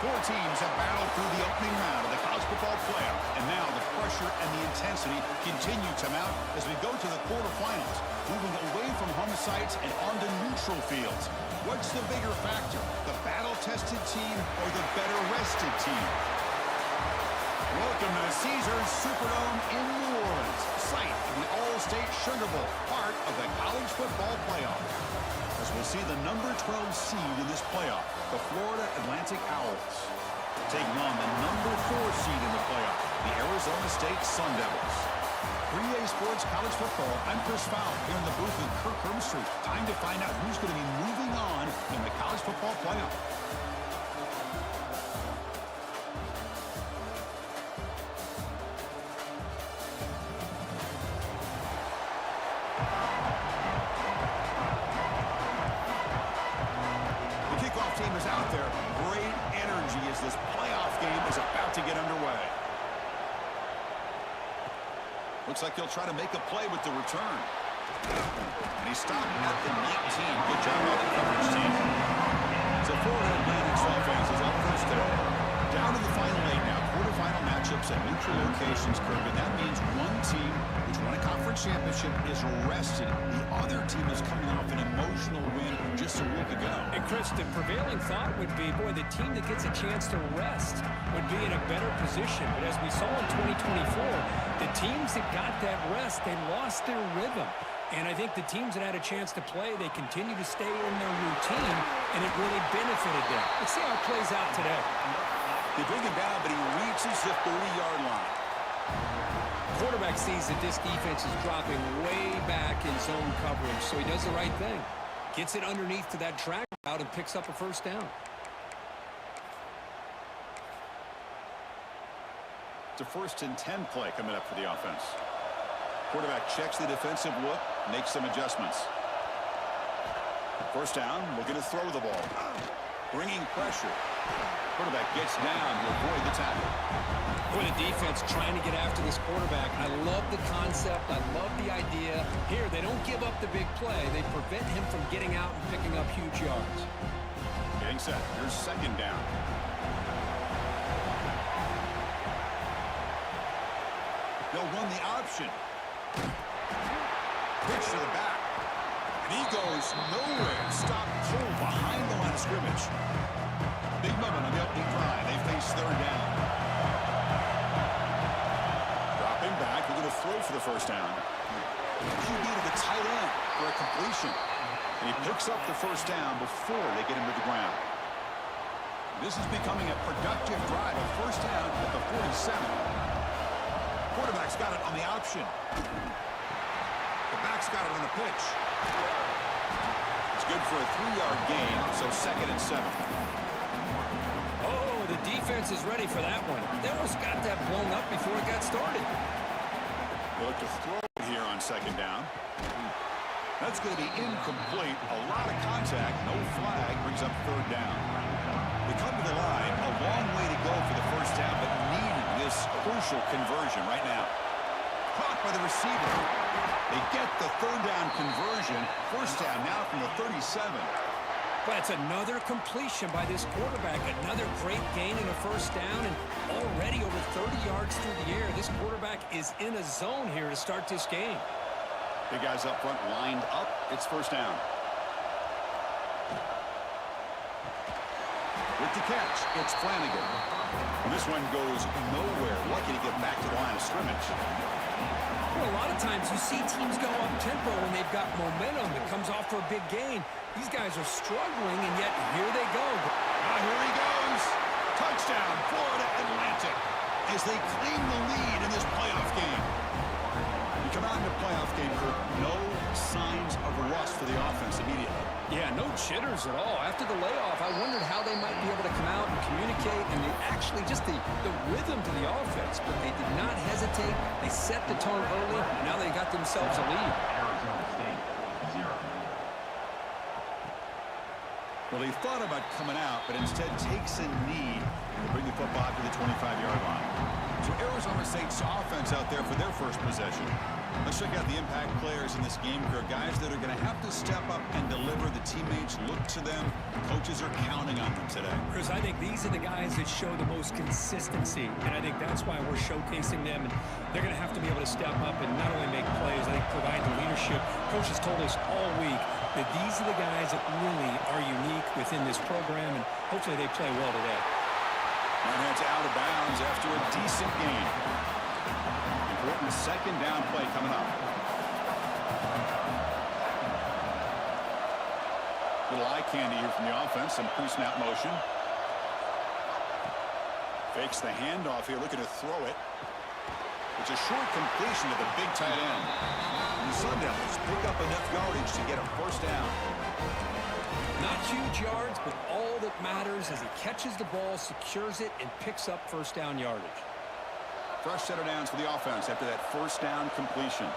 Four teams have battled through the opening round of the college football playoff, and now the pressure and the intensity continue to mount as we go to the quarterfinals, moving away from home sites and onto neutral fields. What's the bigger factor, the battle-tested team or the better-rested team? Welcome to the Caesars Superdome in New Orleans, site of the All-State Sugar Bowl, part of the college football playoff. As we'll see the number 12 seed in this playoff, the Florida Atlantic Owls, taking on the number 4 seed in the playoff, the Arizona State Sun Devils. 3A Sports College Football, I'm Chris Fowler here in the booth with Kirk Hermstreet. Time to find out who's going to be moving on in the college football playoff. Team is out there. Great energy as this playoff game is about to get underway. Looks like he'll try to make a play with the return. And he stopped at the 19. Good job by the coverage team. So Florida Atlantic's offense is up first there. Down to the final 8 now. Quarterfinal matchups at neutral locations, Kirk. And that means one team which won a conference championship is rested. The other team is coming off an emotional win just a week ago. And Chris, the prevailing thought would be, boy, the team that gets a chance to rest would be in a better position. But as we saw in 2024, the teams that got that rest, they lost their rhythm. And I think the teams that had a chance to play, they continue to stay in their routine, and it really benefited them. Let's see how it plays out today. They bring him down, but he reaches the 30-yard line. Quarterback sees that this defense is dropping way back in zone coverage, so he does the right thing. Gets it underneath to that track route and picks up a first down. It's a 1st and 10 play coming up for the offense. Quarterback checks the defensive look, makes some adjustments. First down, looking to throw the ball. Bringing pressure. Quarterback gets down to avoid the tackle. Boy, the defense trying to get after this quarterback. I love the concept. I love the idea. Here, they don't give up the big play. They prevent him from getting out and picking up huge yards. Getting set. Here's second down. They'll run the option. Pitch to the back. And he goes nowhere. Stop cold behind the line of scrimmage. Big moment on the opening drive. They face third down. Dropping back. They're going to throw for the first down. QB to the tight end for a completion. And he picks up the first down before they get him to the ground. This is becoming a productive drive. A first down at the 47. Quarterback's got it on the option. The back's got it on the pitch. It's good for a 3-yard gain, so 2nd and 7. Oh, the defense is ready for that one. They almost got that blown up before it got started. They look to throw it here on second down. That's going to be incomplete. A lot of contact. No flag. Brings up third down. They come to the line. A long way to go for the first down, but needed this crucial conversion right now. Caught by the receiver. They get the third down conversion. First down now from the 37. But it's another completion by this quarterback. Another great gain in a first down, and already over 30 yards through the air. This quarterback is in a zone here to start this game. Big guys up front lined up. It's first down. With the catch, it's Flanagan. And this one goes nowhere. Lucky to get back to the line of scrimmage. Well, a lot of times you see teams go up-tempo when they've got momentum that comes off for a big gain. These guys are struggling, and yet here they go. Here he goes. Touchdown, Florida Atlantic, as they claim the lead in this playoff game. You come out in the playoff game, Kirk, no signs of rust for the offense immediately. Yeah, no jitters at all. After the layoff, I wondered how they might be able to come out and communicate, and actually just the rhythm to the offense. But they did not hesitate. They set the tone early, and now they got themselves a lead. Arizona State, 0. Well, he thought about coming out, but instead takes a knee to bring the football to the 25-yard line. So Arizona State's offense out there for their first possession. Let's check out the impact players in this game here. Guys that are going to have to step up and deliver. The teammates look to them. Coaches are counting on them today. Chris, I think these are the guys that show the most consistency, and I think that's why we're showcasing them. And they're going to have to be able to step up and not only make plays, I think provide the leadership. Coach has told us all week that these are the guys that really are unique within this program, and hopefully they play well today. And heads out of bounds after a decent gain. Important second down play coming up. Little eye candy here from the offense. Some pre-snap motion. Fakes the handoff here, looking to throw it. It's a short completion to the big tight end. And the Sun Devils pick up enough yardage to get a first down. Not huge yards, but all that matters is he catches the ball, secures it, and picks up first down yardage. Fresh set of downs for the offense after that first down completion.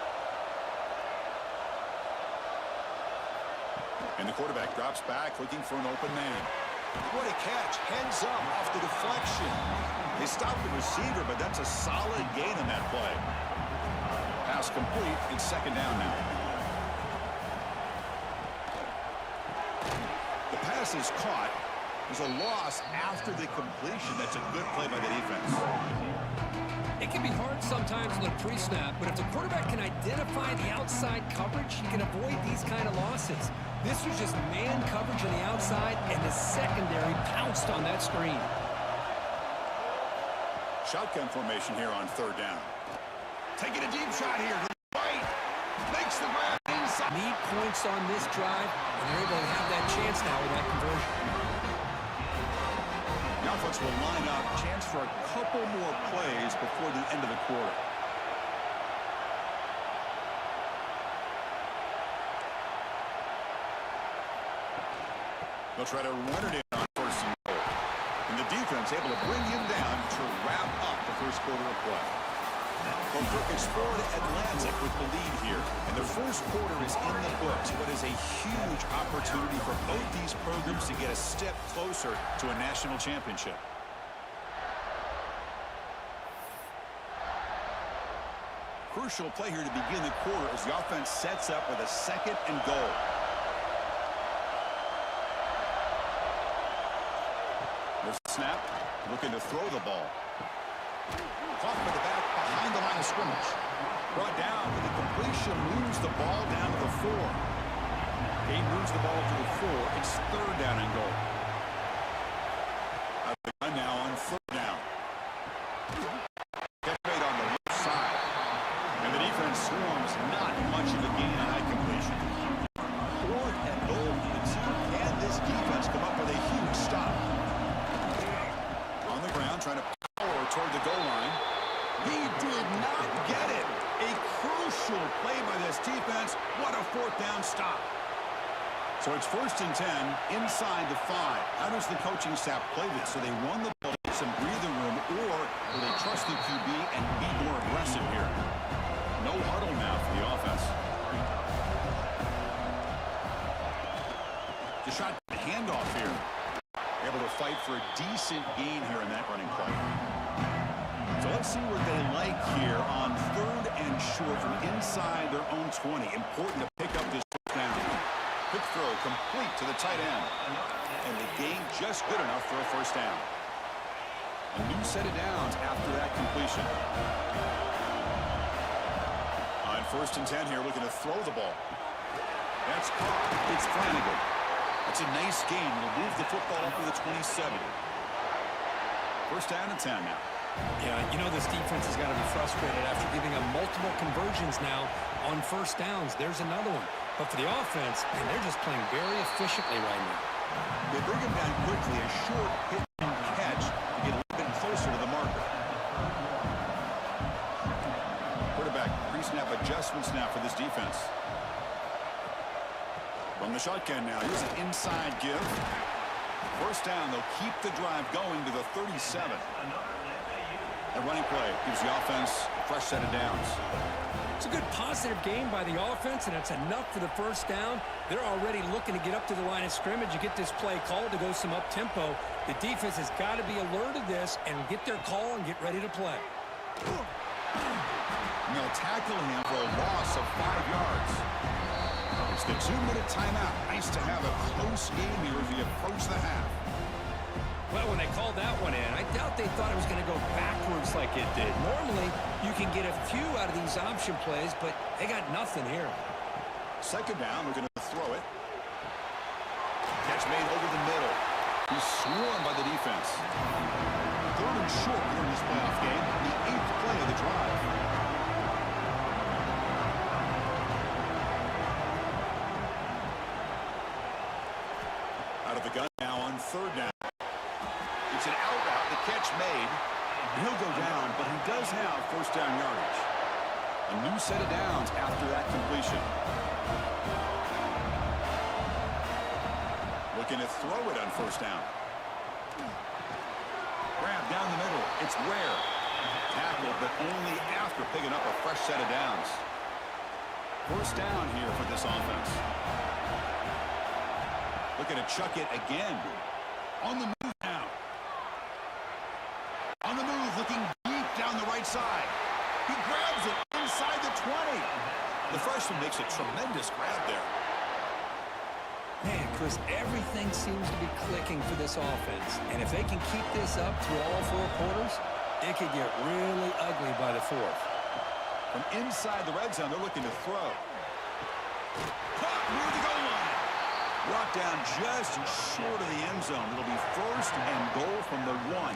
And the quarterback drops back looking for an open man. What a catch. Heads up off the deflection. They stopped the receiver, but that's a solid gain in that play. Pass complete. It's second down now. The pass is caught. There's a loss after the completion. That's a good play by the defense. It can be hard sometimes in the pre-snap, but if the quarterback can identify the outside coverage, he can avoid these kind of losses. This was just man coverage on the outside, and the secondary pounced on that screen. Shotgun formation here on third down. Taking a deep shot here to the right. Makes the grab inside. Need points on this drive, and they're able to have that chance now with that conversion. The offense will line up. Chance for a couple more plays before the end of the quarter. They'll try to run it in on first and goal. And the defense able to bring him down to wrap up the first quarter of play. Well, Kirk, it's Florida Atlantic with the lead here. And the first quarter is in the books. What is a huge opportunity for both these programs to get a step closer to a national championship. Crucial play here to begin the quarter as the offense sets up with a second and goal. There's the snap, looking to throw the ball. Caught by the back behind the line of scrimmage. Brought down with the completion, moves the ball down to the 4. He moves the ball to the 4. It's third down and goal. Out the gun now on third down. Get made on the left side. And the defense swarms, not much of a gain on that completion. Fourth and goal for the team. Can this defense come up with a huge stop? On the ground, trying to power toward the goal line. He did not get it. A crucial play by this defense. What a fourth down stop. So it's first and 10 inside the 5. How does the coaching staff play this? So they run the ball, get some breathing room, or will they trust the QB and be more aggressive here? No huddle now for the offense. The shot handoff here. Able to fight for a decent gain here in that running play. So let's see what they like here on third and short from inside their own 20. Important to pick up this first down. Quick throw complete to the tight end. And the gain just good enough for a first down. A new set of downs after that completion. On first and 10 here, looking to throw the ball. That's caught. It's Flanagan. That's a nice gain. Will move the football up to the 27. First down and 10 now. Yeah, you know this defense has got to be frustrated after giving them multiple conversions now on first downs. There's another one. But for the offense, man, they're just playing very efficiently right now. They bring him down quickly. A short hit and catch to get a little bit closer to the marker. Quarterback pre-snap adjustments now for this defense. From the shotgun now, here's an inside give. First down, they'll keep the drive going to the 37. The running play gives the offense a fresh set of downs. It's a good positive game by the offense, and it's enough for the first down. They're already looking to get up to the line of scrimmage and get this play called to go some up-tempo. The defense has got to be alert of this and get their call and get ready to play. And they'll tackle him for a loss of 5 yards. It's the 2-minute timeout. Nice to have a close game here as we approach the half. Well, when they called that one in, I doubt they thought it was going to go backwards like it did. Normally, you can get a few out of these option plays, but they got nothing here. Second down, we're going to throw it. Catch made over the middle. He's swarmed by the defense. Third and short here in this playoff game, the 8th play of the drive. Out of the gun now on third down. It's an out route, the catch made. He'll go down, but he does have first down yardage. A new set of downs after that completion. Looking to throw it on first down. Grab down the middle. It's Ware. Tackled, but only after picking up a fresh set of downs. First down here for this offense. Looking to chuck it again. On the move now. On the move, looking deep down the right side. He grabs it inside the 20. The freshman makes a tremendous grab there. Man, Chris, everything seems to be clicking for this offense. And if they can keep this up through all 4 quarters, it could get really ugly by the 4th. From inside the red zone, they're looking to throw. Caught near the goal line. Brought down just short of the end zone. It'll be first and goal from the 1.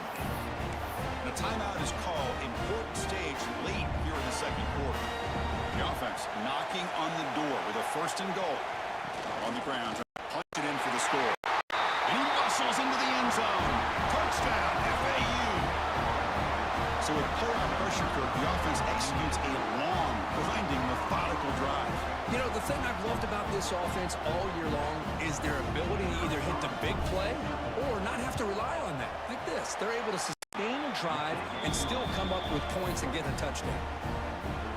The timeout is called. Important stage late here in the second quarter. The offense knocking on the door with a first and goal. On the ground, punch it in for the score. And he muscles into the end zone. Touchdown, FAU. So with pull-out pressure curve, the offense executes a long, grinding, methodical drive. You know, the thing I've loved about this offense all year long is their ability to either hit the big play or not have to rely on that. Like this. They're able to sustain a drive and still come up with points and get a touchdown.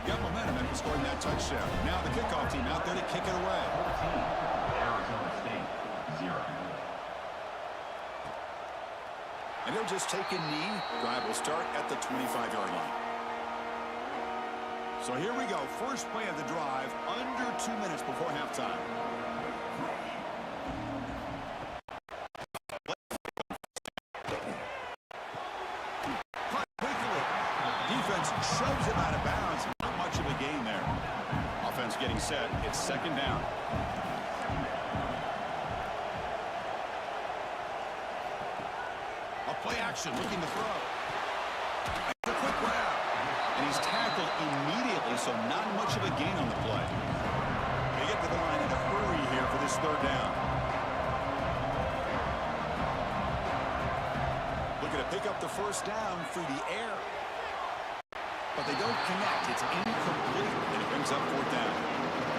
Got momentum and scoring that touchdown. Now the kickoff team out there to kick it away. Arizona State, 0. And he'll just take a knee. Drive will start at the 25-yard line. So here we go. First play of the drive, under 2 minutes before halftime. Quickly. Defense shoves him out of bounds. Not much of a gain there. Offense getting set. It's second down. A play action looking to throw. A quick grab. And he's tackled immediately, so not much of a gain on the play. They get to the line in a hurry here for this third down. Looking to pick up the first down through the air. But they don't connect. It's incomplete, and it brings up fourth down.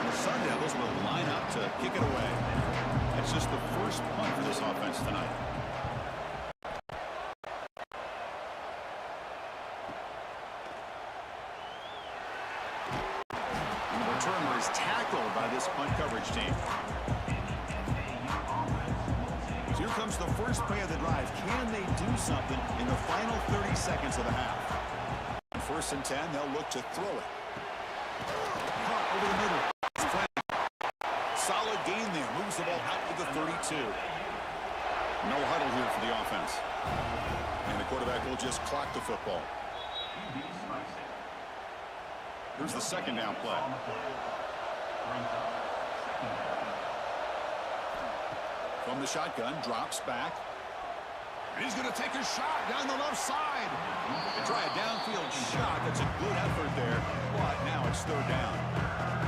And the Sun Devils will line up to kick it away. That's just the first punt for this offense tonight. Returner is tackled by this punt coverage team. So here comes the first play of the drive. Can they do something in the final 30 seconds of the half? First and 10, they'll look to throw it. Caught over the middle. Solid gain there. Moves the ball out to the 32. No huddle here for the offense. And the quarterback will just clock the football. Here's the second down play. From the shotgun, drops back. And he's going to take a shot down the left side. And try a downfield shot. That's a good effort there. But now it's third down.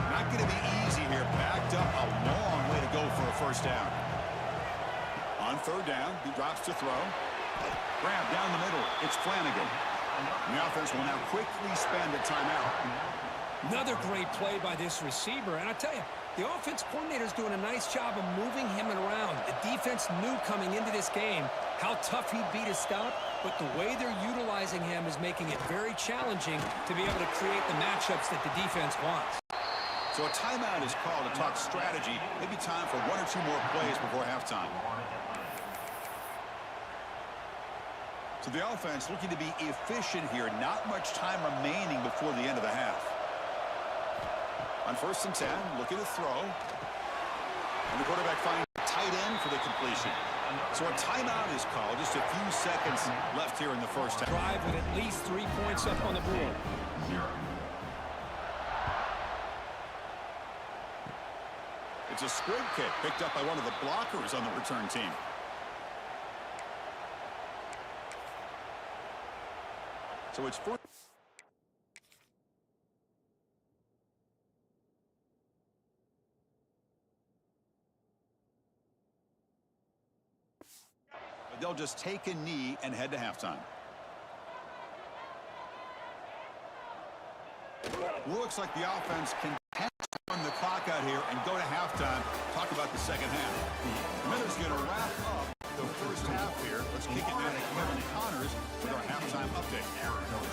Not going to be easy here. Backed up a long way to go for a first down. On third down, he drops to throw. Grab down the middle. It's Flanagan. The offense will now quickly spend a timeout. Another great play by this receiver. And I tell you, the offense coordinator is doing a nice job of moving him around. The defense knew coming into this game how tough he'd be to stop, but the way they're utilizing him is making it very challenging to be able to create the matchups that the defense wants. So a timeout is called to talk strategy. Maybe time for 1 or 2 more plays before halftime. So the offense looking to be efficient here. Not much time remaining before the end of the half. On 1st and 10, looking to throw. And the quarterback finds a tight end for the completion. So a timeout is called. Just a few seconds left here in the first half. Drive with at least 3 points up on the board. 0. It's a squib kick picked up by one of the blockers on the return team. So it's first. They'll just take a knee and head to halftime. Looks like the offense can run the clock out here and go to halftime. Talk about the second half. Miller's going to wrap up the first half here. Let's kick it down to Kevin Connors with our halftime update.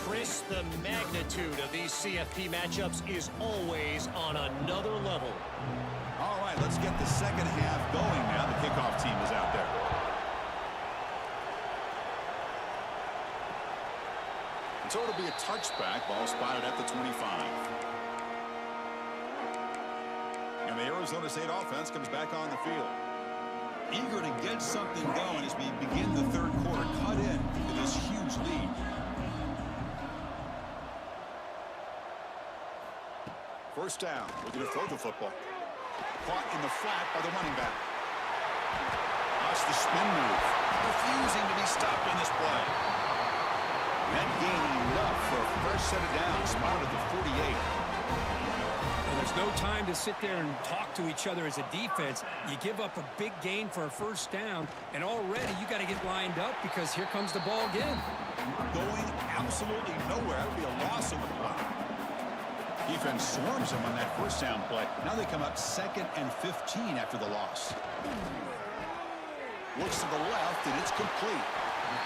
Chris, the magnitude of these CFP matchups is always on another level. All right, let's get the second half going now. The kickoff team is out there. So it'll be a touchback. Ball spotted at the 25. And the Arizona State offense comes back on the field. Eager to get something going as we begin the third quarter. Cut in to this huge lead. First down. Looking to throw the football. Caught in the flat by the running back. Watch the spin move. Refusing to be stopped on this play. That gain enough for a fresh set of downs. Spotted at the 48. And there's no time to sit there and talk to each other as a defense. You give up a big gain for a first down, and already you got to get lined up because here comes the ball again. Going absolutely nowhere. That would be a loss on the play. Defense swarms him on that first down play. Now they come up 2nd and 15 after the loss. Looks to the left, and it's complete.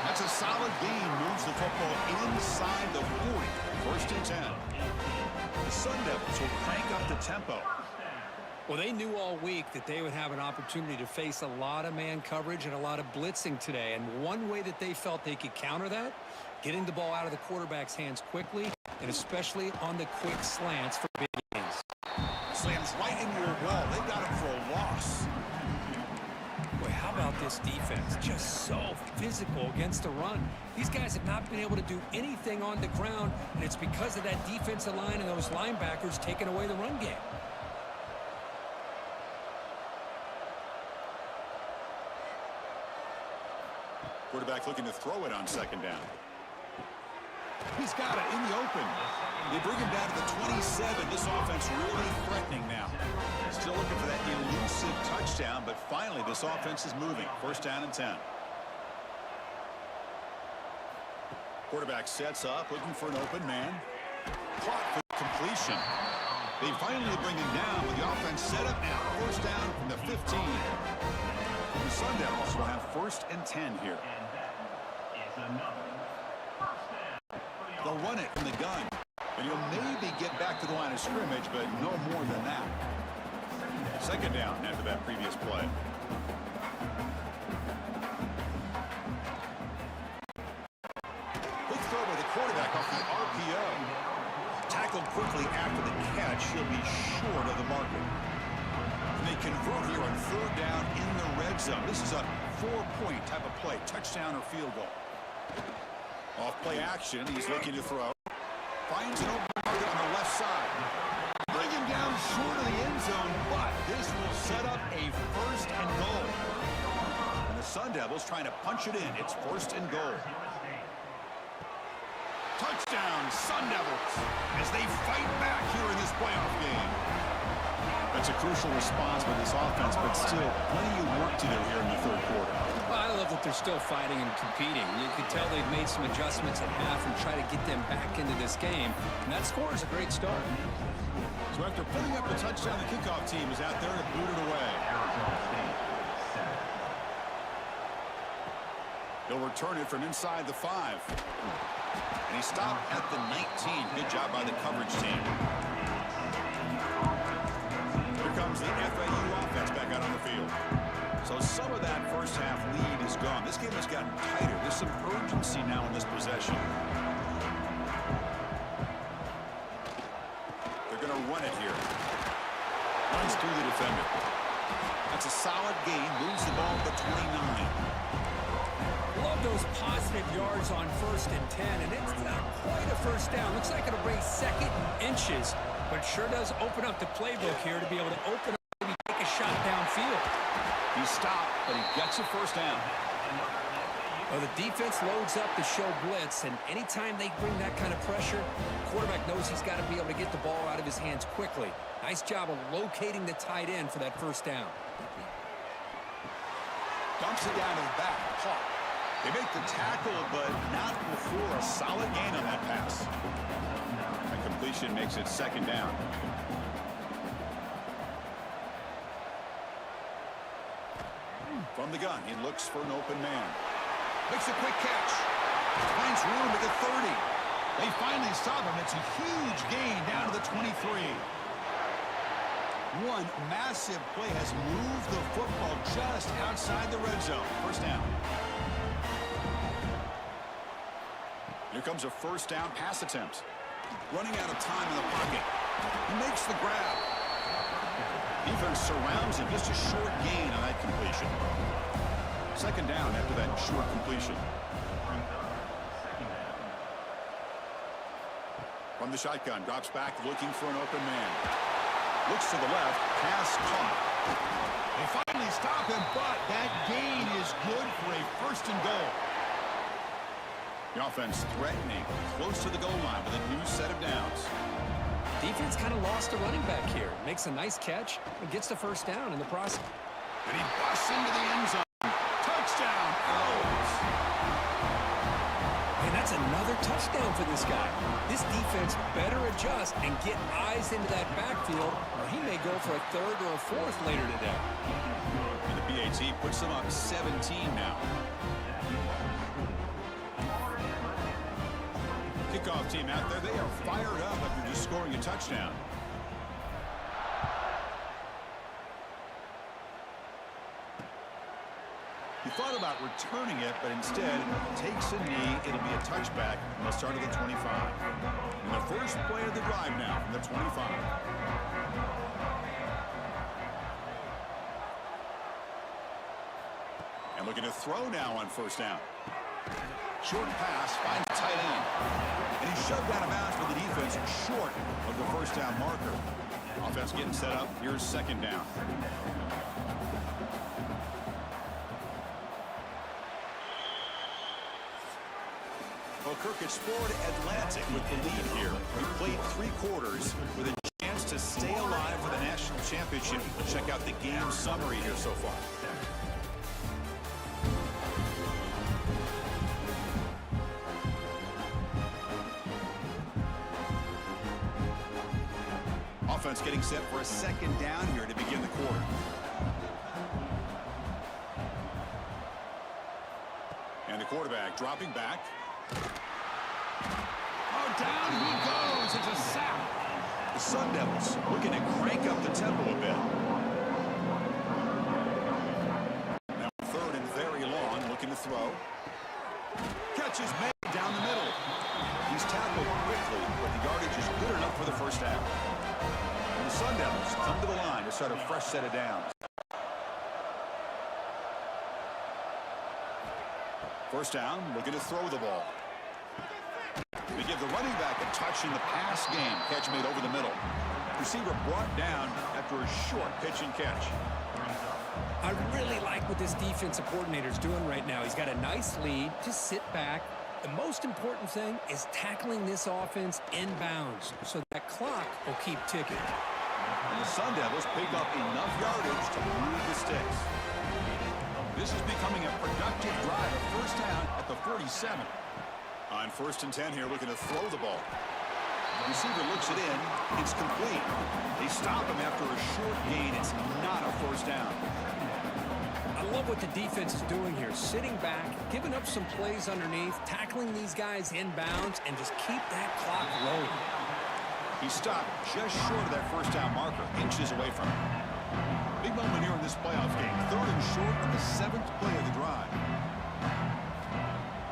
That's a solid gain. Moves the football inside the 40. 1st and 10. The Sun Devils will crank up the tempo. Well, they knew all week that they would have an opportunity to face a lot of man coverage and a lot of blitzing today. And one way that they felt they could counter that, getting the ball out of the quarterback's hands quickly, and especially on the quick slants for big gains. Slams right into a wall. They got him for a loss. Boy, how about this defense? Just so physical against the run. These guys have not been able to do anything on the ground, and it's because of that defensive line and those linebackers taking away the run game. Quarterback looking to throw it on 2nd down. He's got it in the open. They bring him down to the 27. This offense really threatening now. Still looking for that elusive touchdown, but finally this offense is moving. 1st down and 10. Quarterback sets up, looking for an open man. Caught for completion. They finally bring him down with the offense set up now. 1st down from the 15. The Sun Devils will have 1st and 10 here. They'll run it from the gun. And you'll maybe get back to the line of scrimmage, but no more than that. 2nd down after that previous play. Quick throw by the quarterback off the RPO. Tackled quickly after the catch. He'll be short of the marker. And they convert here on 3rd down in the red zone. This is a 4-point type of play. Touchdown or field goal. Off play action. He's looking to throw. Finds an open target on the left side. Bring him down short of the end zone, but this will set up a 1st and goal. And the Sun Devils trying to punch it in. It's 1st and goal. Touchdown, Sun Devils, as they fight back here in this playoff game. That's a crucial response by this offense, but still plenty of work to do here in the 3rd quarter. Well, I love that they're still fighting and competing. You can tell they've made some adjustments at half and try to get them back into this game. And that score is a great start. So after putting up the touchdown, the kickoff team is out there to boot it away. Arizona State, 7. He'll return it from inside the 5. And he stopped at the 19. Good job by the coverage team. Here comes the FAU offense back out on the field. So some of that first half lead is gone. This game has gotten tighter. There's some urgency now in this possession. They're going to run it here. Runs through the defender. That's a solid gain. Moves the ball to 29. Love those positive yards on 1st and 10, and it's not quite a first down. Looks like it'll bring second inches, but sure does open up the playbook here to be able to open up, maybe take a shot downfield. He stopped, but he gets a first down. Well, the defense loads up to show blitz, and anytime they bring that kind of pressure, the quarterback knows he's got to be able to get the ball out of his hands quickly. Nice job of locating the tight end for that first down. Dumps it down to the back. Caught. They make the tackle, but not before a solid gain on that pass. That completion makes it second down. From the gun, he looks for an open man. Makes a quick catch. Finds room at the 30. They finally stop him. It's a huge gain down to the 23. One massive play has moved the football just outside the red zone. First down. Here comes a first down pass attempt. Running out of time in the pocket. He makes the grab. Defense surrounds him. Just a short gain on that completion. Second down after that short completion. From the shotgun, drops back looking for an open man. Looks to the left, pass caught. They finally stop him, but that gain is good for a first and goal. The offense threatening, close to the goal line with a new set of downs. Defense kind of lost a running back here. Makes a nice catch and gets the first down in the process. And he busts into the end zone. Touchdown, Owls. And that's another touchdown for this guy. This defense better adjust and get eyes into that backfield, or he may go for a third or a fourth later today. And the PAT puts them up 17 now. Kickoff team out there, they are fired up after just scoring a touchdown. He thought about returning it, but instead takes a knee. It'll be a touchback, and they'll start at the 25. And the first play of the drive now from the 25. And looking to throw now on first down. Short pass, finds tight end. And he's shoved out of bounds for the defense short of the first down marker. Offense getting set up. Here's second down. Well, Kirk Ford Atlantic with the lead here. We played 3 quarters with a chance to stay alive for the national championship. Check out the game summary here so far. Offense getting set for a second down here to begin the quarter. And the quarterback dropping back. Oh, down he goes. It's a sack. The Sun Devils looking to crank up the tempo a bit. Now third and very long, looking to throw. Catch is made down the middle. He's tackled quickly, but the yardage is good enough for the first down. And the Sun Devils come to the line to start a fresh set of downs. First down, looking to throw the ball. They give the running back a touch in the pass game. Catch made over the middle. Receiver brought down after a short pitch and catch. I really like what this defensive coordinator is doing right now. He's got a nice lead. Just sit back. The most important thing is tackling this offense inbounds so that clock will keep ticking. And the Sun Devils pick up enough yardage to move the sticks. This is becoming a productive drive. A first down at the 47. On first and 10 here, looking to throw the ball. The receiver looks it in. It's complete. They stop him after a short gain. It's not a first down. I love what the defense is doing here. Sitting back, giving up some plays underneath, tackling these guys inbounds, and just keep that clock rolling. He stopped just short of that first down marker, inches away from it. Big moment here in this playoff game. 3rd and short of the 7th play of the drive.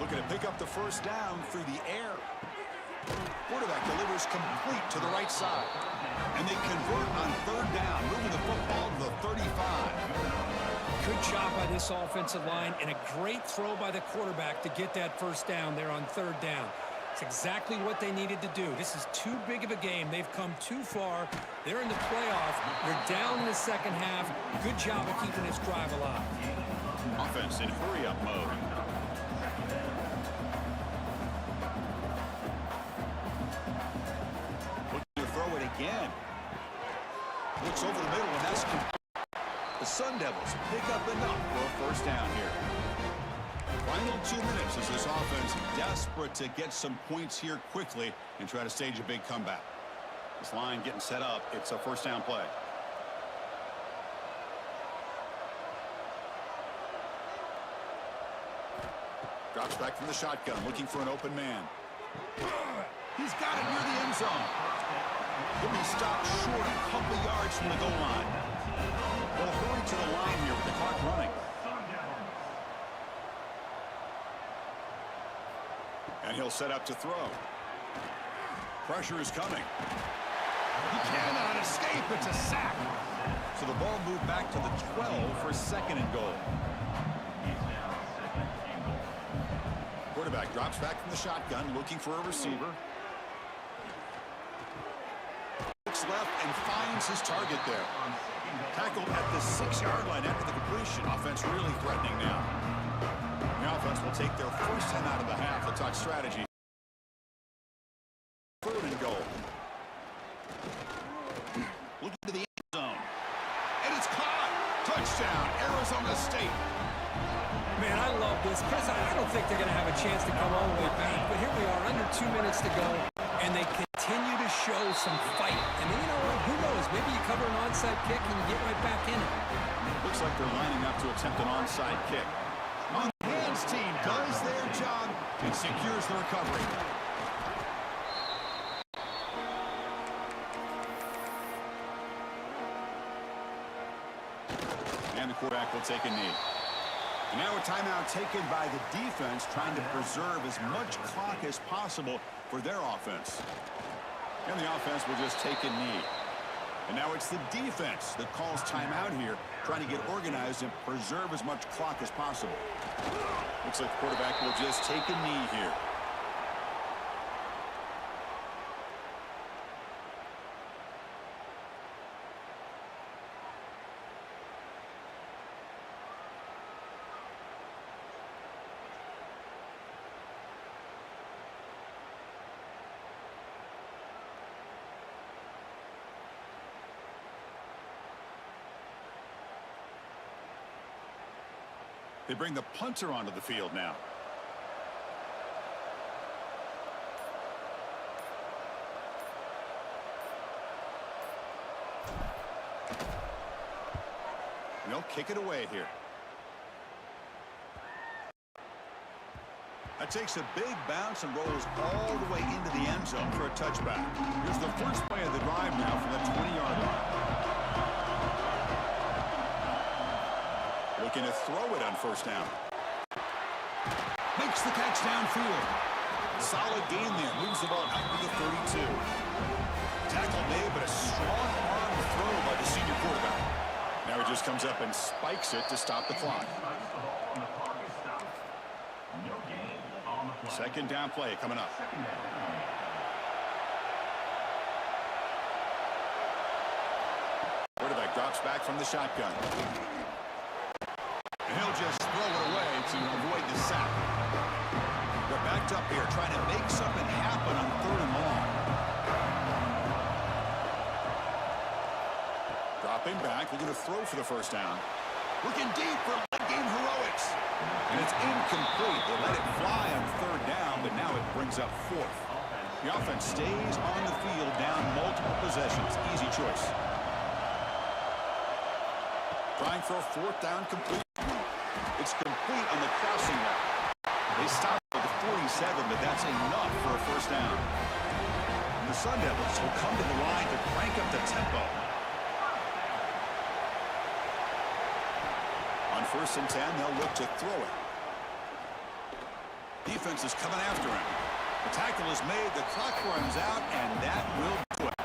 Looking to pick up the first down through the air. Quarterback delivers complete to the right side. And they convert on 3rd down, moving the football to the 35. Good job by this offensive line and a great throw by the quarterback to get that first down there on 3rd down. It's exactly what they needed to do. This is too big of a game. They've come too far. They're in the playoff. They're down in the second half. Good job of keeping this drive alive. Offense in hurry-up mode. Looking to throw it again. Looks over the middle, and that's complete. The Sun Devils pick up enough for a first down here. Final 2 minutes as this offense desperate to get some points here quickly and try to stage a big comeback. This line getting set up. It's a first down play. Drops back from the shotgun, looking for an open man. He's got it near the end zone. He'll be stopped short a couple yards from the goal line. They'll hurry to the line here with the clock running. And he'll set up to throw. Pressure is coming. He cannot escape. It's a sack. So the ball moved back to the 12 for 2nd and goal. Quarterback drops back from the shotgun, looking for a receiver. Looks left and finds his target there. Tackled at the 6-yard line after the completion. Offense really threatening now. The offense will take their first time out of the half. They'll talk strategy. 3rd and goal. Looking to the end zone. And it's caught. Touchdown, Arizona State. Man, I love this. Chris, I don't think they're going to have a chance to come all the way back. But here we are, under 2 minutes to go. And they continue to show some fight. And you know what? Who knows? Maybe you cover an onside kick and you get right back in it. Looks like they're lining up to attempt an onside kick. Hands team does their job and secures the recovery. And the quarterback will take a knee. And now a timeout taken by the defense, trying to preserve as much clock as possible for their offense. And the offense will just take a knee. And now it's the defense that calls timeout here, trying to get organized and preserve as much clock as possible. Looks like the quarterback will just take a knee here. They bring the punter onto the field now. And they'll kick it away here. That takes a big bounce and rolls all the way into the end zone for a touchback. Here's the first play of the drive now from the 20-yard line. Looking to throw it on first down. Makes the catch downfield. Solid gain there. Moves the ball out to the 32. Tackle made, but a strong arm throw by the senior quarterback. Now he just comes up and spikes it to stop the clock. 2nd down play coming up. Quarterback drops back from the shotgun. And he'll just throw it away to avoid the sack. They're backed up here trying to make something happen on 3rd and long. Dropping back, looking to throw for the first down. Looking deep for late game heroics. And it's incomplete. They let it fly on 3rd down, but now it brings up 4th. The offense stays on the field down multiple possessions. Easy choice. Trying for a 4th down complete. That's enough for a first down. The Sun Devils will come to the line to crank up the tempo. On 1st and 10, they'll look to throw it. Defense is coming after him. The tackle is made, the clock runs out, and that will do it.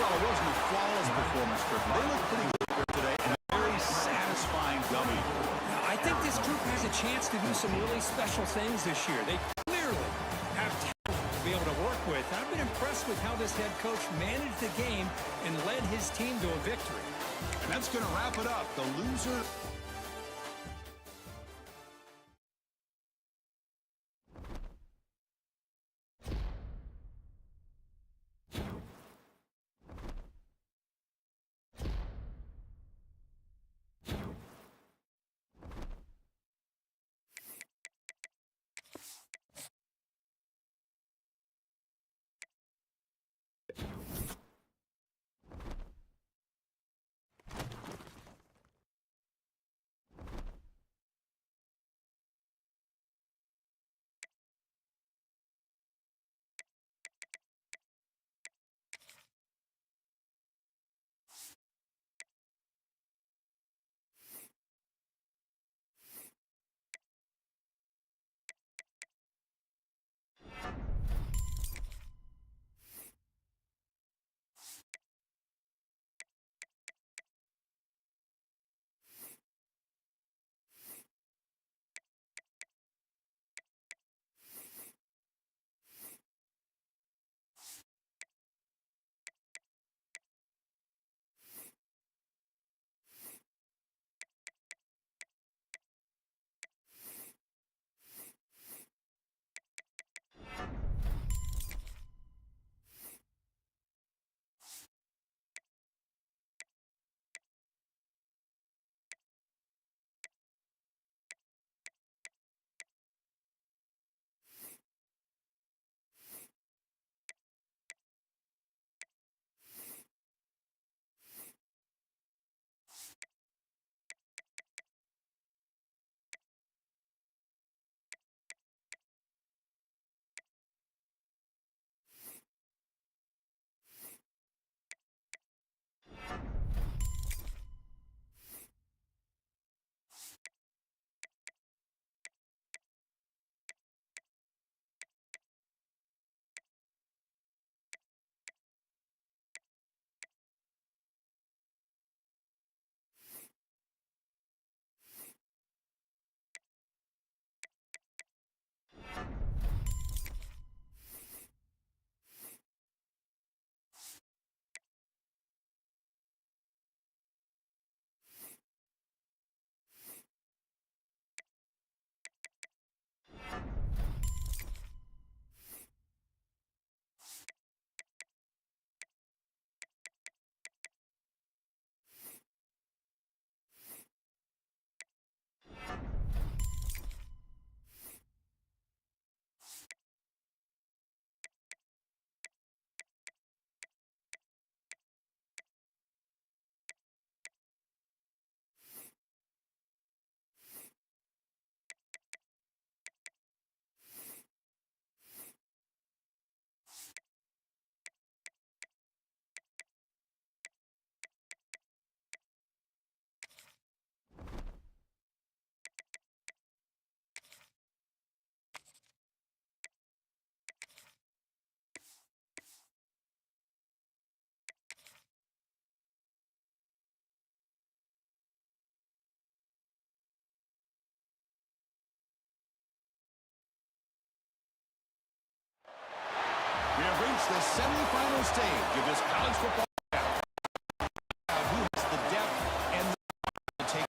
Well, it wasn't a flawless performance, Kirk. They look pretty good here today, and a very satisfying dummy. Now, I think this group has a chance to do some really special things this year. They clearly have talent to be able to work with. I've been impressed with how this head coach managed the game and led his team to a victory. And that's going to wrap it up. The loser... We have reached the semifinal stage of this college football playoff. Who has the depth and the to take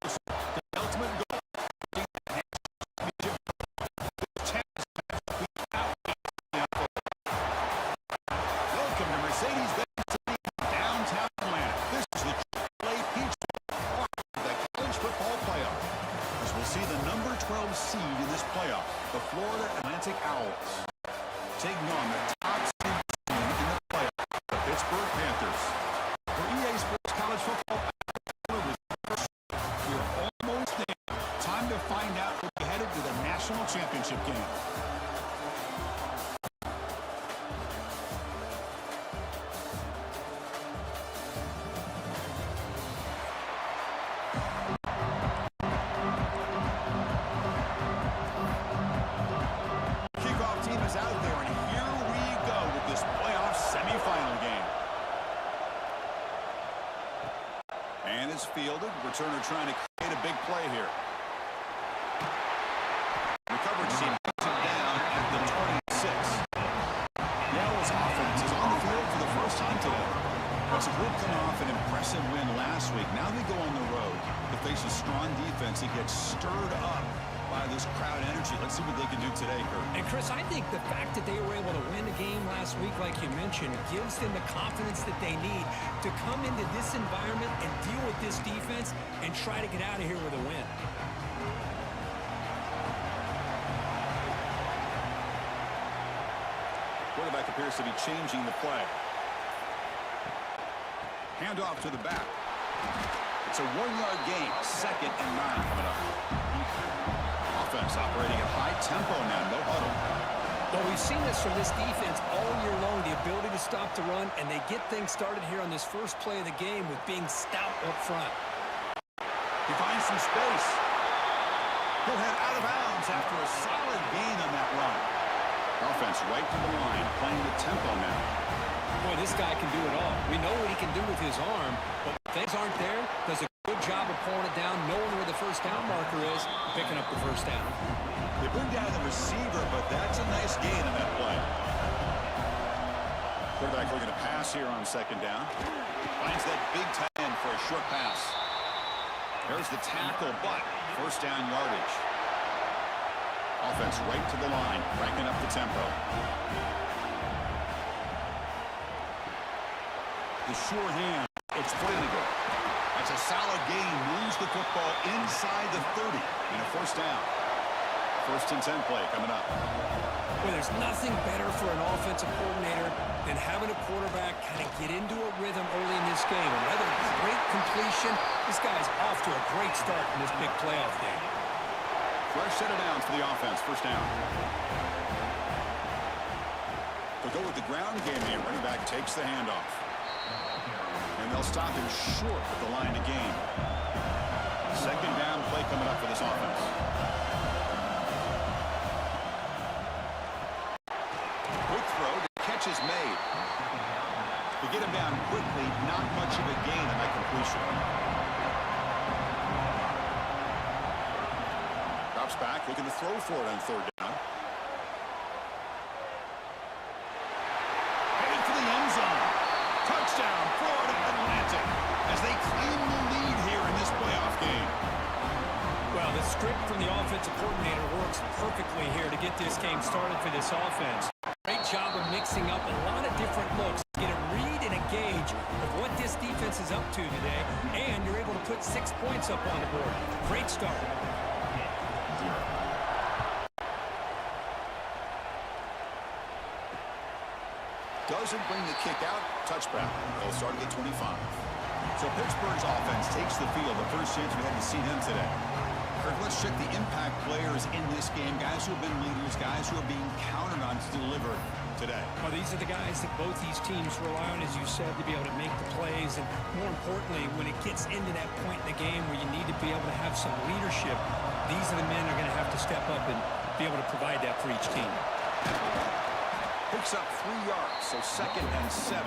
the ultimate goal? Welcome to Mercedes-Benz City, downtown Atlanta. This is the AAA Peach Bowl of the college football playoff. As we'll see the number 12 seed in this playoff, the Florida Atlantic Owls, taking on the top seed team in the playoff, the Pittsburgh Panthers. For EA Sports College Football, we're almost there. Time to find out who we headed to the national national championship game. Kickoff team is out there, and here we go with this playoff semifinal game. And it's fielded. Returner trying to create a big play here. The coverage team puts him down at the 26. Yale's offense is on the field for the first time today. It's a group coming off an impressive win last week. Now they go on the road to face a strong defense that gets stirred up by this crowd energy. Let's see what they can do today, Kurt. And, Chris, I think the fact that they were able to win the game last week, like you mentioned, gives them the confidence that they need to come into this environment and deal with this defense and try to get out of here with a win. Quarterback appears to be changing the play. Handoff to the back. It's a 1-yard gain. 2nd and 9 coming up. Offense operating at high tempo now. No huddle. Well, we've seen this from this defense all year long, the ability to stop the run, and they get things started here on this first play of the game with being stout up front. He finds some space. He'll head out of bounds after a solid gain on that run. Offense right to the line, playing the tempo now. Boy, this guy can do it all. We know what he can do with his arm, but when things aren't there, does a good job of pulling it down, knowing where the first down marker is, picking up the first down. They bring down the receiver, but that's a nice gain on that play. Quarterback looking to pass here on 2nd down. Finds that big tight end for a short pass. There's the tackle, but first down yardage. Offense right to the line, cranking up the tempo. The sure hand, it's Flanagan. That's a solid gain, moves the football inside the 30, and a first down. 1st and 10 play coming up. Well, there's nothing better for an offensive coordinator than having a quarterback kind of get into a rhythm early in this game. Another great completion. This guy's off to a great start in this big playoff game. Fresh set of downs for the offense. First down. They'll go with the ground game here. Running back takes the handoff. And they'll stop him short at the line to gain. 2nd down play coming up for this offense. Quick throw. The catch is made. To get him down quickly, not much of a gain on that completion. Drops back, looking to throw for it on 3rd down. Headed for the end zone. Touchdown, Florida Atlantic, as they claim the lead here in this playoff game. Well, the script from the offensive coordinator works perfectly here to get this game started for this offense. Great job of mixing up a lot of different looks. Get a read and a gauge of what this defense is up to today, and you're able to put 6 points up on the board. Great start. Doesn't bring the kick out. Touchback. They'll start at the 25. So Pittsburgh's offense takes the field. The first chance we hadn't seen him today. Kirk, let's check the impact players in this game. Guys who have been leaders, guys who are being counted on to deliver today. Well, these are the guys that both these teams rely on, as you said, to be able to make the plays. And more importantly, when it gets into that point in the game where you need to be able to have some leadership, these are the men that are going to have to step up and be able to provide that for each team. Picks up 3 yards, so 2nd and 7.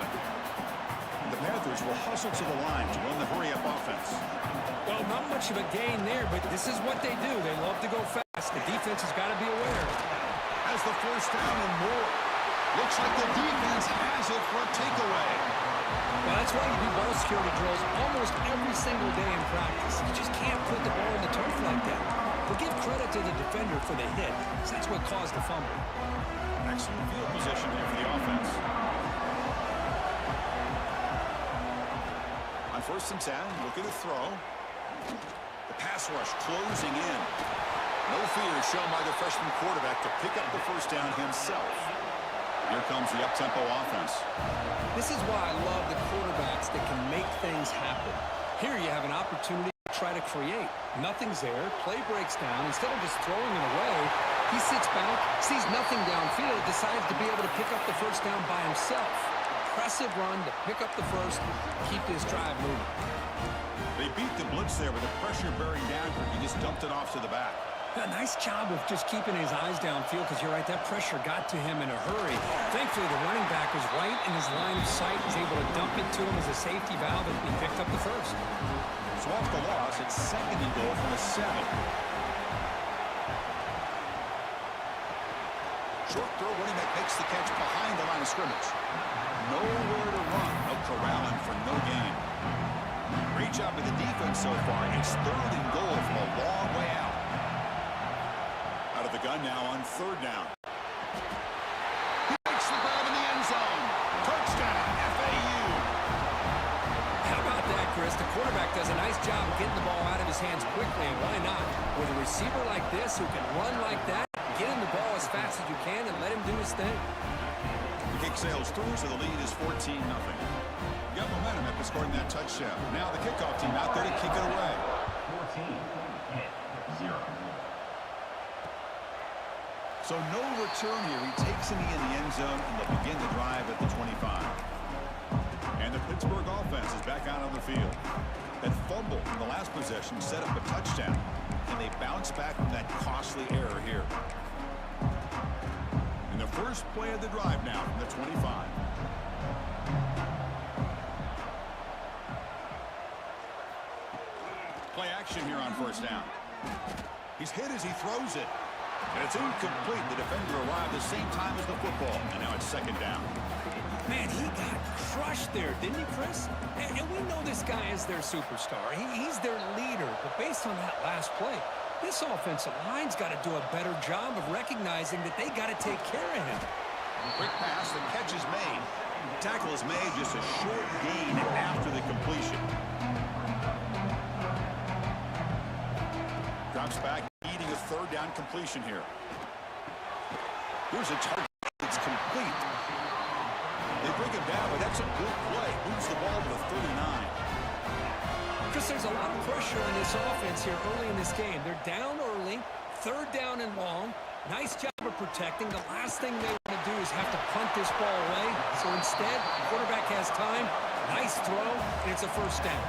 The Panthers will hustle to the line to run the hurry-up offense. Well, not much of a gain there, but this is what they do. They love to go fast. The defense has got to be aware. Has the first down and more. Looks like the defense has it for a takeaway. Well, that's why you do ball security drills almost every single day in practice. You just can't put the ball in the turf like that. But give credit to the defender for the hit, because that's what caused the fumble. Excellent field position here for the offense. On 1st and 10, looking to throw. The pass rush closing in. No fear shown by the freshman quarterback to pick up the first down himself. Here comes the up-tempo offense. This is why I love the quarterbacks that can make things happen. Here you have an opportunity to try to create. Nothing's there. Play breaks down. Instead of just throwing it away, he sits back, sees nothing downfield, decides to be able to pick up the first down by himself. Impressive run to pick up the first, keep this drive moving. They beat the blitz there with the pressure bearing down. He just dumped it off to the back. A nice job of just keeping his eyes downfield, because you're right, that pressure got to him in a hurry. Thankfully, the running back was right in his line of sight, was able to dump it to him as a safety valve, and he picked up the first. So off the loss, it's 2nd and goal from the 7. Short throw, running back makes the catch behind the line of scrimmage. Nowhere to run. No corralling for no gain. Great job with the defense so far. It's 3rd and goal from a long way out. Out of the gun now on 3rd down. He makes the grab in the end zone. Touchdown, FAU. How about that, Chris? The quarterback does a nice job of getting the ball out of his hands quickly, and why not? With a receiver like this who can run like that, get him the ball as fast as you can and let him do his thing. The kick sails through, so the lead is 14-0. Got momentum after scoring that touchdown. Now the kickoff team out there to kick it away. 14-0. So no return here. He takes it in the end zone, and they'll begin the drive at the 25. And the Pittsburgh offense is back out on the field. That fumble in the last possession set up a touchdown, and they bounce back from that costly error here. And the first play of the drive now from the 25. Play action here on 1st down. He's hit as he throws it. And it's incomplete. The defender arrived the same time as the football. And now it's 2nd down. Man, he got crushed there, didn't he, Chris? And we know this guy is their superstar. He's their leader. But based on that last play, this offensive line's got to do a better job of recognizing that they got to take care of him. Quick pass. The catch is made. Tackle is made. Just a short gain after the completion. Drops back, needing a 3rd down completion here. Here's a target that's complete. They bring him down, but that's a good play. Moves the ball to the 39. Because there's a lot of pressure on this offense here early in this game. They're down early, 3rd down and long. Nice job of protecting. The last thing they want to do is have to punt this ball away. So instead, the quarterback has time. Nice throw, and it's a 1st down.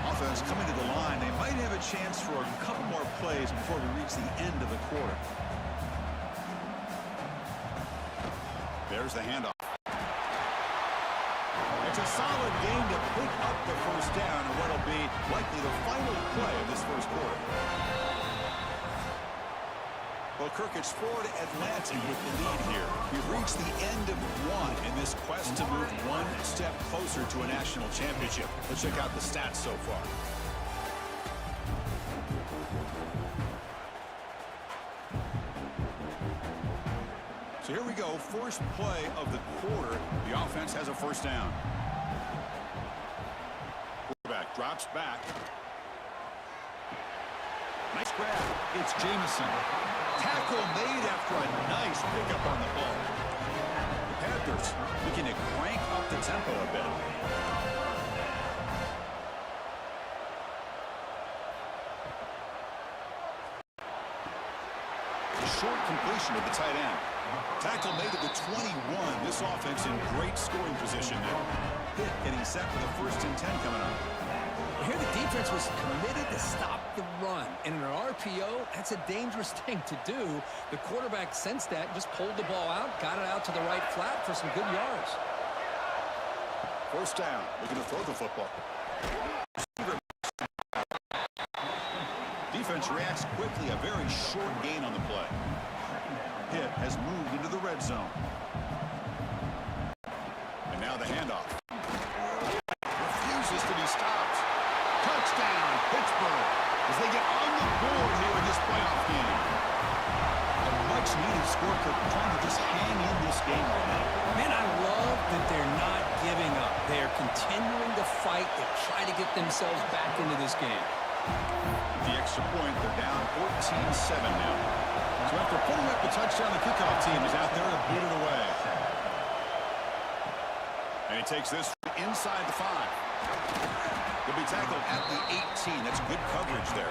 Offense coming to the line. They might have a chance for a couple more plays before we reach the end of the quarter. There's the handoff. It's a solid gain to pick up the 1st down in what'll be likely the final play of this 1st quarter. Well, Kirk, it's forward Atlantic with the lead here. We've reached the end of 1 in this quest to move 1 step closer to a national championship. Let's check out the stats so far. So here we go, first play of the quarter. The offense has a 1st down. Quarterback drops back. Nice grab. It's Jameson. Tackle made after a nice pickup on the ball. The Panthers looking to crank up the tempo a bit. A short completion to the tight end. Tackle made at the 21. This offense in great scoring position now. Hit getting set for the 1st and 10 coming up. Here the defense was committed to stop the run. And in an RPO, that's a dangerous thing to do. The quarterback sensed that, just pulled the ball out, got it out to the right flat for some good yards. 1st down, looking to throw the football. Defense reacts quickly, a very short gain on the play. Hit has moved into the red zone. And now the handoff. Refuses to be stopped. Touchdown, Pittsburgh, as they get on the board here in this playoff game. A much-needed score, trying to just hang in this game right now. Man, I love that they're not giving up. They're continuing to fight. They try to get themselves back into this game. The extra point, they're down 14-7 now. So after putting up the touchdown, the kickoff team is out there to boot it away. And he takes this inside the 5. He'll be tackled at the 18. That's good coverage there.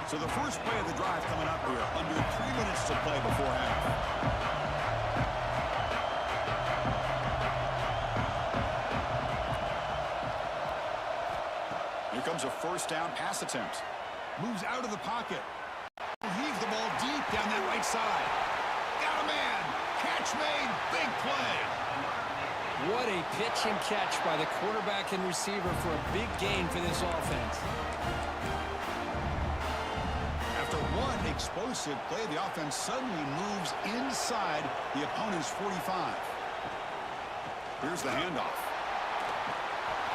So the first play of the drive coming up here. Under 3 minutes to play before half. Here comes a first down pass attempt. Moves out of the pocket. Heaves the ball deep down that right side. Got a man. Catch made. Big play. What a pitch and catch by the quarterback and receiver for a big gain for this offense. After one explosive play, the offense suddenly moves inside the opponent's 45. Here's the handoff.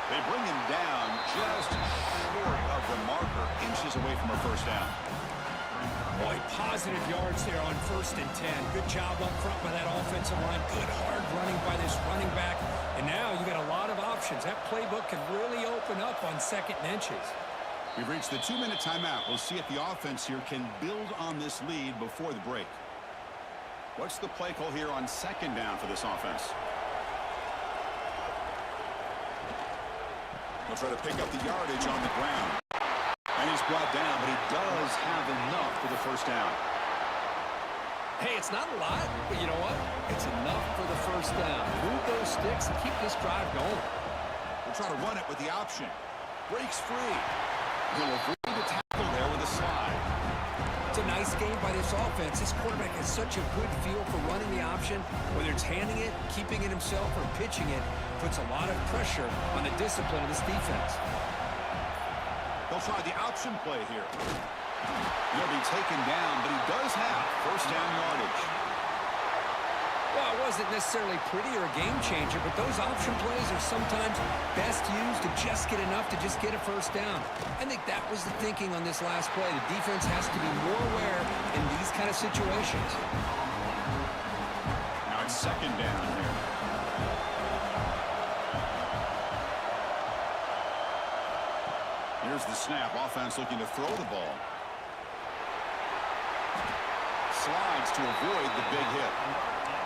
They bring him down just short of the marker, inches away from a first down. Boy, positive yards there on 1st and 10. Good job up front by that offensive line. Good hard running by this running back. And now you got a lot of options. That playbook can really open up on 2nd and inches. We've reached the 2-minute timeout. We'll see if the offense here can build on this lead before the break. What's the play call here on 2nd down for this offense? They'll try to pick up the yardage on the ground. And he's brought down, but he does have enough for the first down. Hey, it's not a lot, but you know what? It's enough for the first down. Move those sticks and keep this drive going. We'll try to run it with the option. Breaks free. He'll avoid the tackle there with a slide. It's a nice game by this offense. This quarterback has such a good feel for running the option. Whether it's handing it, keeping it himself, or pitching it, puts a lot of pressure on the discipline of this defense. They'll try the option play here. He'll be taken down, but he does have first down yardage. Well, it wasn't necessarily pretty or a game changer, but those option plays are sometimes best used to just get enough to just get a first down. I think that was the thinking on this last play. The defense has to be more aware in these kind of situations. Now it's 2nd down here. Here's the snap. Offense looking to throw the ball. Slides to avoid the big hit.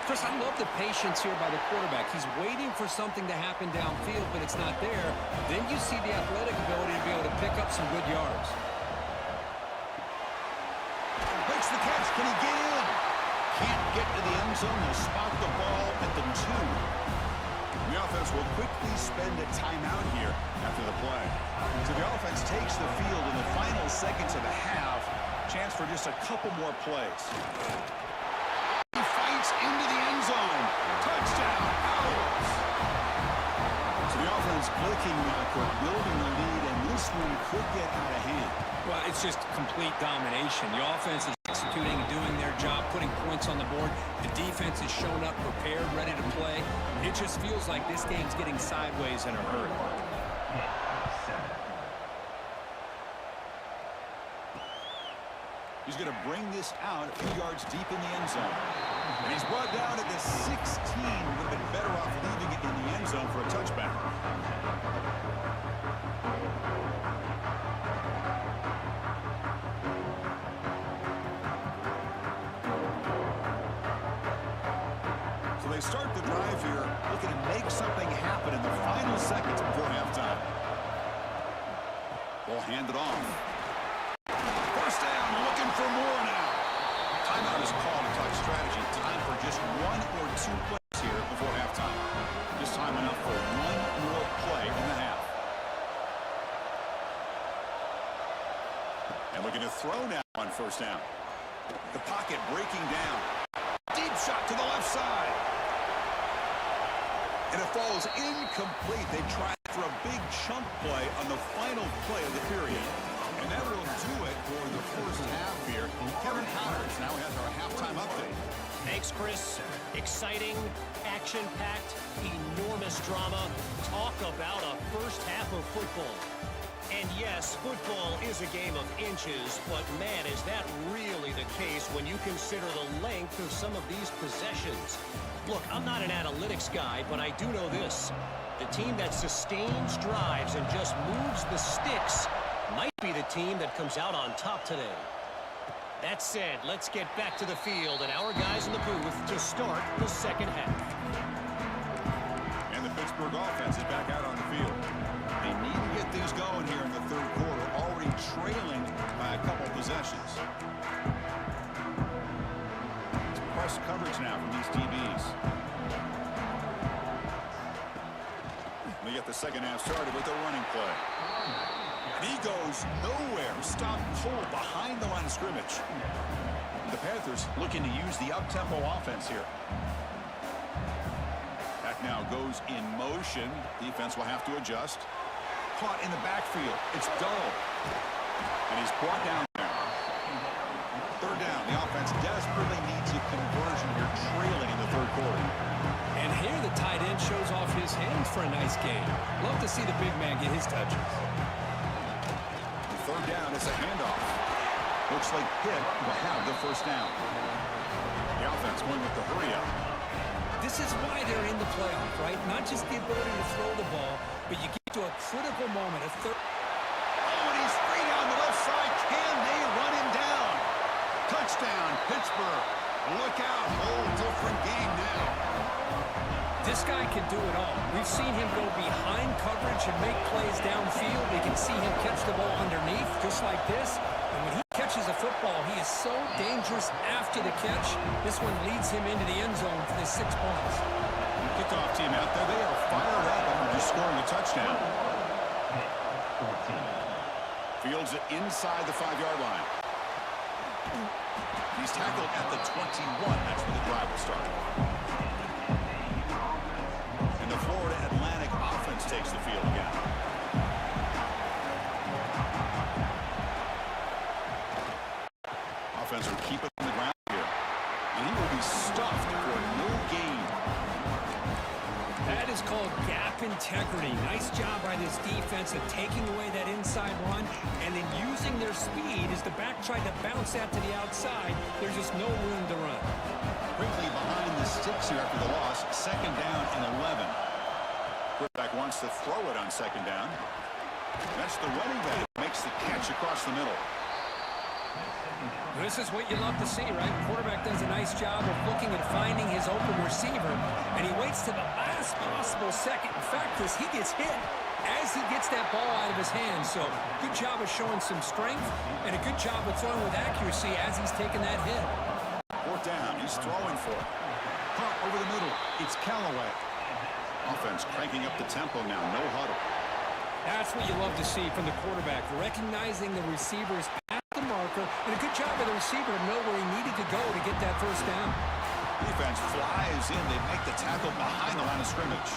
Chris, I love the patience here by the quarterback. He's waiting for something to happen downfield, but it's not there. Then you see the athletic ability to be able to pick up some good yards. Makes the catch. Can he get in? Can't get to the end zone. They'll spot the ball at the 2. The offense will quickly spend a timeout here after the play. So the offense takes the field in the final seconds of the half. Chance for just a couple more plays. He fights into the end zone. Touchdown, Owls. So the offense clicking now, building the lead, and this one could get out of hand. Well, it's just complete domination. The offense is executing, doing their job, putting points on the board. The defense is showing up prepared, ready to play. It just feels like this game's getting sideways in a hurry. He's going to bring this out a few yards deep in the end zone. And he's brought down at the 16. Would have been better off leaving it in the end zone for a touchback. So they start the drive here, looking to make something happen in the final seconds before halftime. Ball handed off. First down, looking for more now. Timeout is called to talk strategy. Time for just 1 or 2 plays here before halftime. Just time enough for 1 more play in the half. And looking to throw now on first down. The pocket breaking down. Deep shot to the left side. And it falls incomplete. They tried for a big chunk play on the final play of the period. And that will do it for the first half here. Kevin Powers now has our halftime update. Thanks, Chris. Exciting, action-packed, enormous drama. Talk about a first half of football. And yes, football is a game of inches, but man, is that really the case when you consider the length of some of these possessions. Look, I'm not an analytics guy, but I do know this. The team that sustains drives and just moves the sticks might be the team that comes out on top today. That said, let's get back to the field and our guys in the booth to start the second half. And the Pittsburgh offense is back out on the second half started with a running play. And he goes nowhere. Stopped cold behind the line of scrimmage. The Panthers looking to use the up-tempo offense here. That now goes in motion. Defense will have to adjust. Caught in the backfield. It's dull. And he's brought down there. Third down. The offense desperately needs a conversion here, trailing in the third quarter. And here the tight end shows off his hands for a nice game. Love to see the big man get his touches. Third down is a handoff. Looks like Pitt will have the first down. The offense going with the hurry up. This is why they're in the playoff, right? Not just the ability to throw the ball, but you get to a critical moment. Oh, and he's free down the left side. Can they run him down? Touchdown, Pittsburgh. Look out. Whole different game now. This guy can do it all. We've seen him go behind coverage and make plays downfield. We can see him catch the ball underneath, just like this. And when he catches a football, he is so dangerous after the catch. This one leads him into the end zone for the 6 points. Kickoff team out there. They are fired up after just scoring a touchdown. Fields it inside the 5-yard line. He's tackled at the 21. That's where the drive will start. And the Florida Atlantic offense takes the field again. Offense will keep it on the ground here. And he will be stuffed for no gain. That is called gap integrity. Nice job by this defense of taking away that inside run and then using their speed as the back tried to bounce that to the outside. There's just no room to run. Quickly behind the sticks here after the loss. Second down and 11. Quarterback wants to throw it on second down. That's the running back. Makes the catch across the middle. This is what you love to see, right? Quarterback does a nice job of looking and finding his open receiver, and he waits to the last possible second. In fact, he gets hit as he gets that ball out of his hands. So good job of showing some strength and a good job of throwing with accuracy as he's taking that hit. Fourth down. He's throwing for it. Punt over the middle. It's Callaway. Offense cranking up the tempo now. No huddle. That's what you love to see from the quarterback, recognizing the receiver's past the marker, and a good job by the receiver to know where he needed to go to get that first down. Defense flies in. They make the tackle behind the line of scrimmage.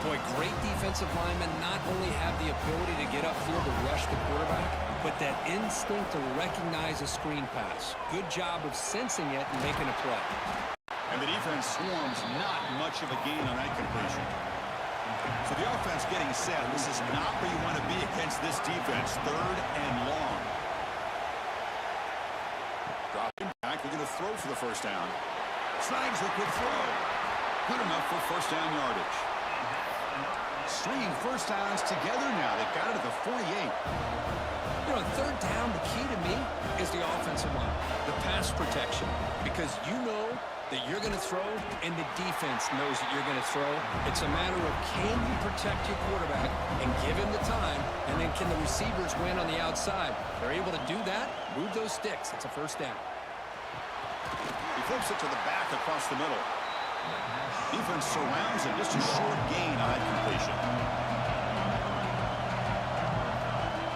Boy, great defensive linemen not only have the ability to get upfield to rush the quarterback, but that instinct to recognize a screen pass. Good job of sensing it and making a play. And the defense swarms not much of a gain on that completion. So the offense getting set. This is not where you want to be against this defense. Third and long. Dropping back. They're going to throw for the first down. Snags the quick throw. Good enough for first down yardage. Stringing first downs together now. They've got it at the 48. You know, third down, the key to me is the offensive line, the pass protection, because you know that you're going to throw and the defense knows that you're going to throw. It's a matter of can you protect your quarterback and give him the time, and then can the receivers win on the outside? If they're able to do that, move those sticks. It's a first down. He flips it to the back across the middle. Defense surrounds him. Just a short gain on that completion.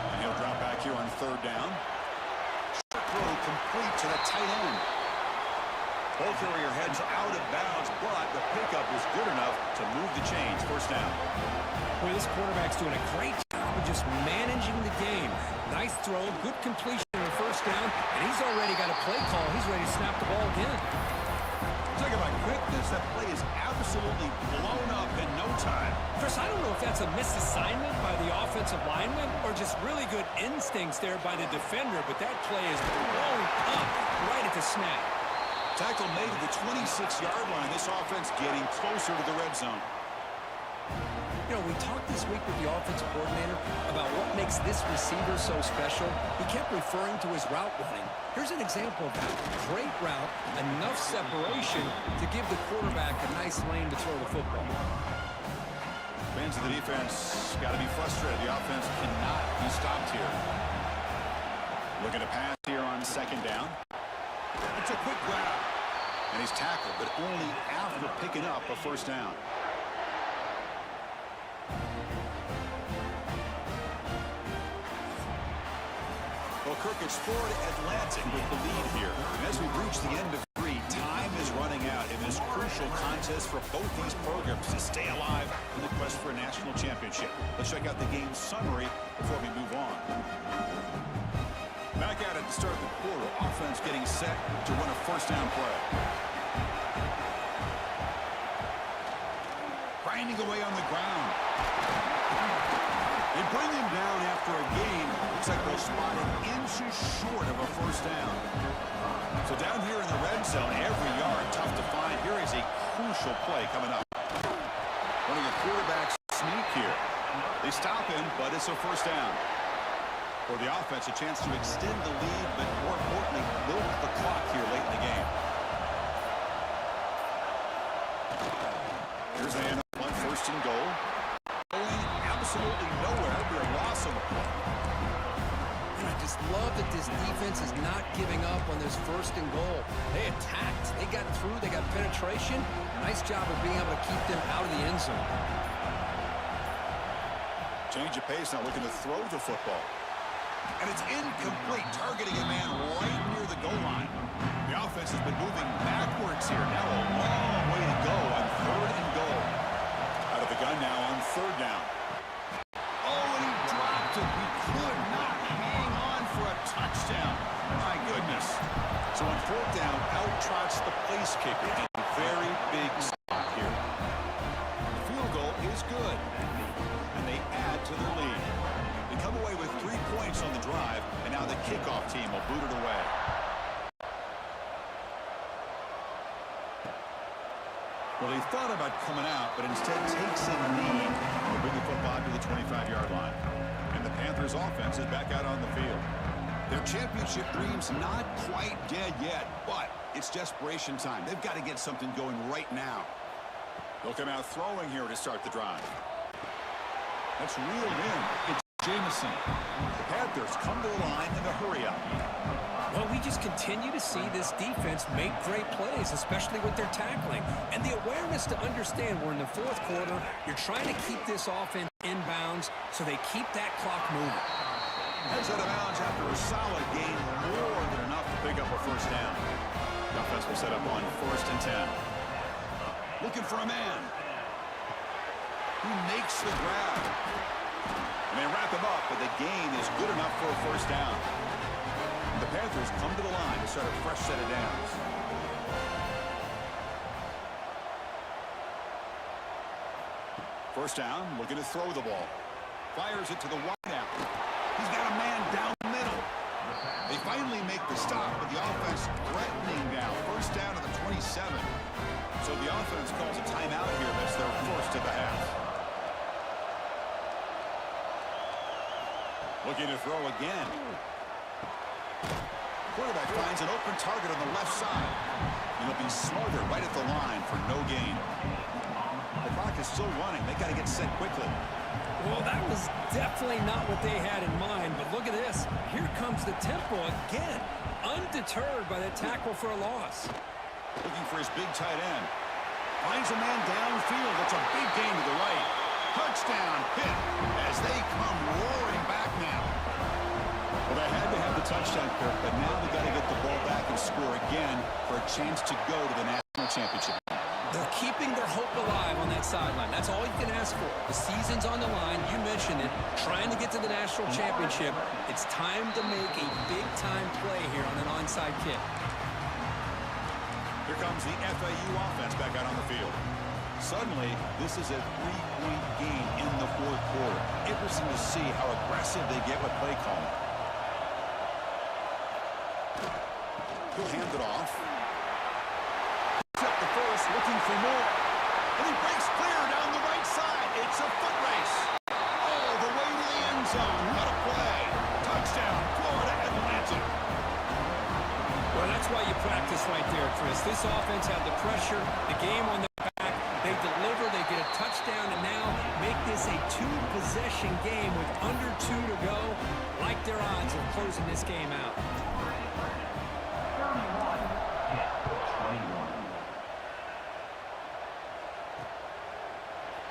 And he'll drop back here on third down. Short throw complete to the tight end. Ball carrier heads out of bounds, but the pickup was good enough to move the chains. First down. Boy, this quarterback's doing a great job of just managing the game. Nice throw, good completion on the first down, and he's already got a play call. He's ready to snap the ball again. Talk about quickness. That play is absolutely blown up in no time. Chris, I don't know if that's a misassignment by the offensive lineman or just really good instincts there by the defender, but that play is blown up right at the snap. Tackle made to the 26-yard line. This offense getting closer to the red zone. You know, we talked this week with the offensive coordinator about what makes this receiver so special. He kept referring to his route running. Here's an example of that. Great route, enough separation to give the quarterback a nice lane to throw the football. Fans of the defense got to be frustrated. The offense cannot be stopped here. Looking to pass here on second down. It's a quick grab. And he's tackled, but only after picking up a first down. Kirk, it's Florida Atlantic with the lead here. And as we reach the end of 3, time is running out in this crucial contest for both these programs to stay alive in the quest for a national championship. Let's check out the game summary before we move on. Back at it to start the quarter. Offense getting set to run a first down play. Grinding away on the ground. They bring him down after a game. Looks like they'll spot him inches short of a first down. So down here in the red zone, every yard tough to find. Here is a crucial play coming up. Running a quarterback sneak here. They stop him, but it's a first down. For the offense, a chance to extend the lead, but more importantly, milk the clock here late in the game. Here's the handoff on first and goal. Going absolutely nowhere. Be a loss of a play. And I just love that this defense is not giving up on this first and goal. They attacked. They got through. They got penetration. Nice job of being able to keep them out of the end zone. Change of pace, now looking to throw the football. And it's incomplete, targeting a man right near the goal line. The offense has been moving backwards here. Now a long way to go on third and goal. Out of the gun now on third down. Oh, and he dropped it. He could not hang on for a touchdown. My goodness. So on fourth down, out trots the place kicker. A very big stop here. The field goal is good. And they add to their lead. They come away with 3 points on the drive, and now the kickoff team will boot it away. Well, they thought about coming out, but instead takes a knee to bring the football to the 25-yard line. And the Panthers' offense is back out on the field. Their championship dream's not quite dead yet, but it's desperation time. They've got to get something going right now. They'll come out throwing here to start the drive. That's reeled in. It's Jameson. The Panthers come to the line in a hurry-up. Well, we just continue to see this defense make great plays, especially with their tackling. And the awareness to understand we're in the fourth quarter, you're trying to keep this offense inbounds so they keep that clock moving. Heads out of bounds after a solid gain, more than enough to pick up a first down. The offense will set up on first and 10. Looking for a man. Who makes the grab. And they wrap him up, but the gain is good enough for a first down. The Panthers come to the line to start a fresh set of downs. First down, looking to throw the ball. Fires it to the wideout. He's got a man down the middle. They finally make the stop, but the offense threatening now. First down to the 27. So the offense calls a timeout here. That's their first of the half. Looking to throw again. Quarterback finds an open target on the left side. And he'll be smothered right at the line for no gain. The clock is still running. They got to get set quickly. Well, that was definitely not what they had in mind, but look at this. Here comes the tempo again. Undeterred by the tackle for a loss. Looking for his big tight end. Finds a man downfield. That's a big gain to the right. Touchdown hit as they come roaring back now. Well, they had to have the touchdown, Kirk, but now they got to get the ball back and score again for a chance to go to the national championship. They're keeping their hope alive on that sideline. That's all you can ask for. The season's on the line. You mentioned it. Trying to get to the national championship. It's time to make a big-time play here on an onside kick. Here comes the FAU offense back out on the field. Suddenly, this is a 3-point game in the fourth quarter. Interesting to see how aggressive they get with play calling. He'll hand it off. Up the first, looking for more. And he breaks clear down the right side. It's a foot race. All the way to the end zone. What a play. Touchdown, Florida Atlantic. Well, that's why you practice right there, Chris. This offense had the pressure, the game on their back. They deliver, they get a touchdown, and now make this a two-possession game with under 2 to go. Like their odds of closing this game out.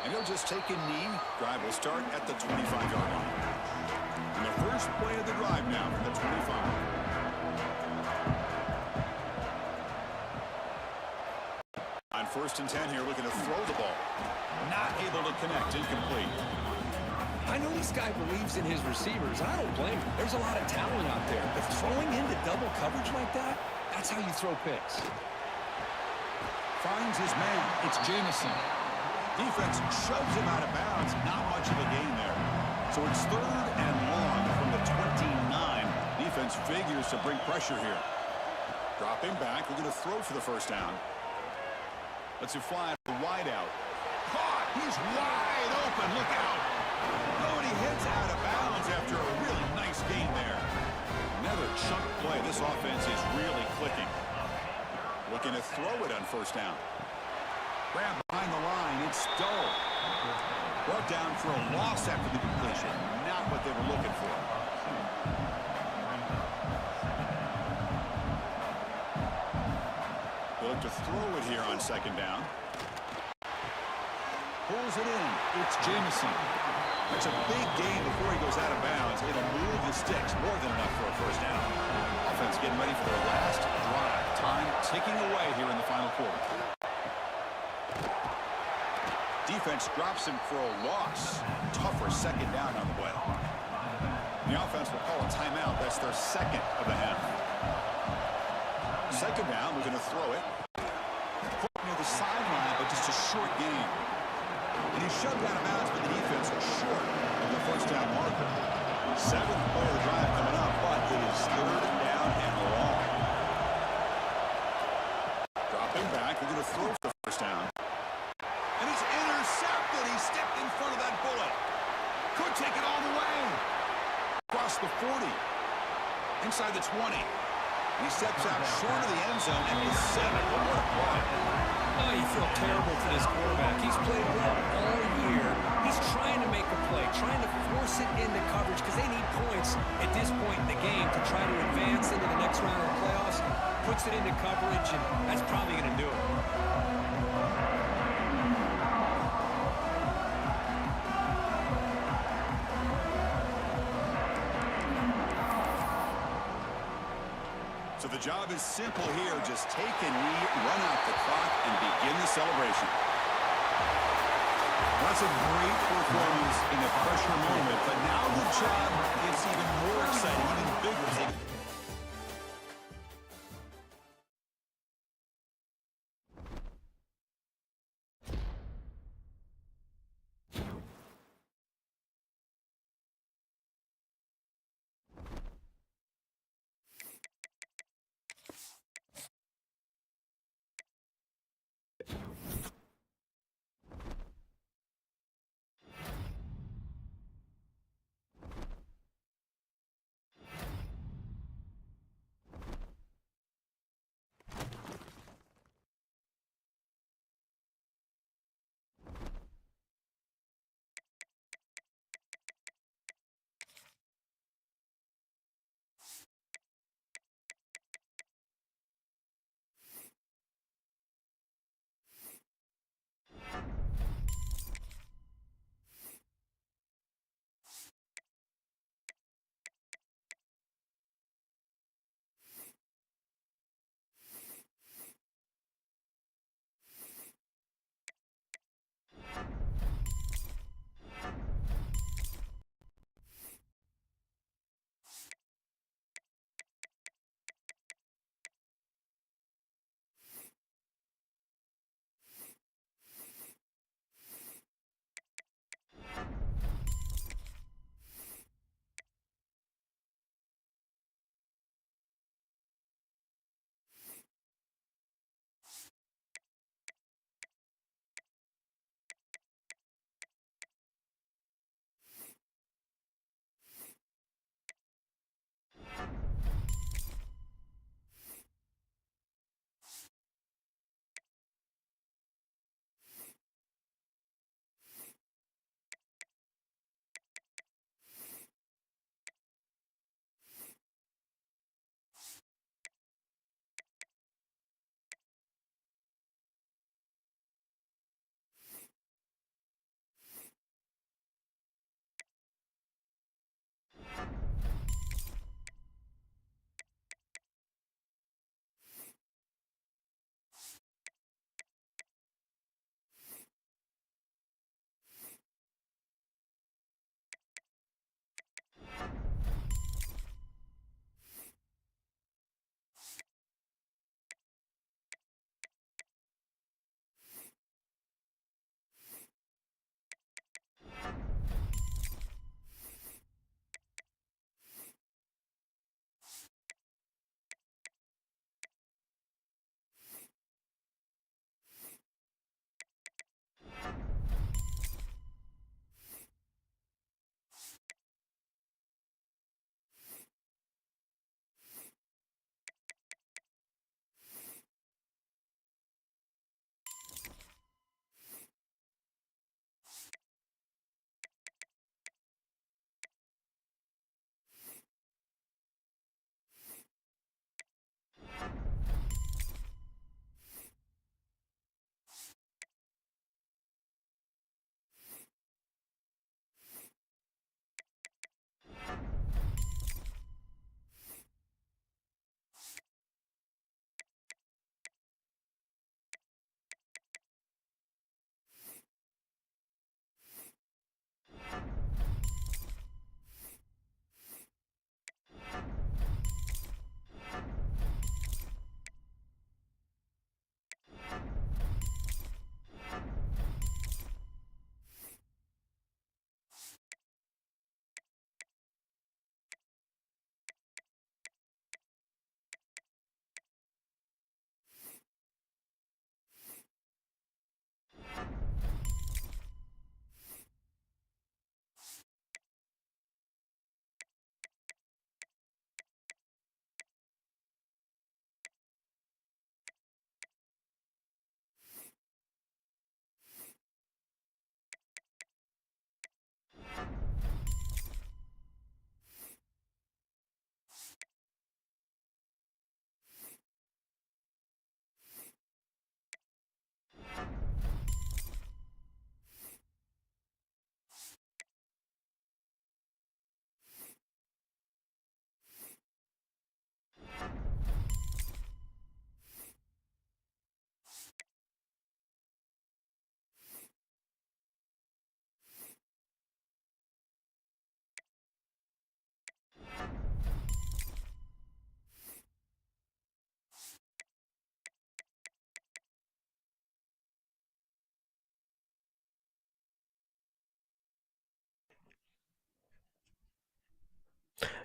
And he'll just take a knee. Drive will start at the 25-yard line. And the first First play of the drive now from the 25. On 1st and 10 here, looking to throw the ball. Not able to connect, incomplete. I know this guy believes in his receivers. I don't blame him. There's a lot of talent out there. But throwing into double coverage like that, that's how you throw picks. Finds his man. It's Jamison. Defense shoves him out of bounds. Not much of a gain there. So it's 3rd and long from the 29. Defense figures to bring pressure here. Dropping back. We're going to throw for the first down. Let's it fly to the wide out. Caught. He's wide open. Look out. Oh, and he hits out of bounds after a really nice gain there. Another chunk play. This offense is really clicking. Looking to throw it on 1st down. Grab behind the line. It's Stowe. Brought down for a loss after the completion. Not what they were looking for. They look to throw it here on 2nd down. Pulls it in. It's Jamison. It's a big gain before he goes out of bounds. It'll move the sticks. More than enough for a 1st down. Offense getting ready for their last drive. Time ticking away here in the final quarter. Defense drops him for a loss. Tougher 2nd down on the way. The offense will call a timeout. That's their 2nd of the half. 2nd down, we're going to throw it. Put near the sideline, but just a short gain. And he's shoved out of bounds, but the defense is short of the 1st down marker. 7th play of the drive coming up, but it is 3rd down and long. Dropping back, we're going to throw for the 1st down. And he's intercepted. He stepped in front of that bullet. Could take it all the way. Across the 40. Inside the 20. He steps out short of the end zone and is 7. Well, what a play. Oh, you feel terrible for this quarterback. He's played well all year. He's trying to make a play, trying to force it into coverage because they need points at this point in the game to try to advance into the next round of the playoffs. Puts it into coverage, and that's probably going to do it. So the job is simple here. Just take a knee, run out the clock, and begin the celebration. That's a great performance in the pressure moment, but now the job gets even more exciting, even bigger.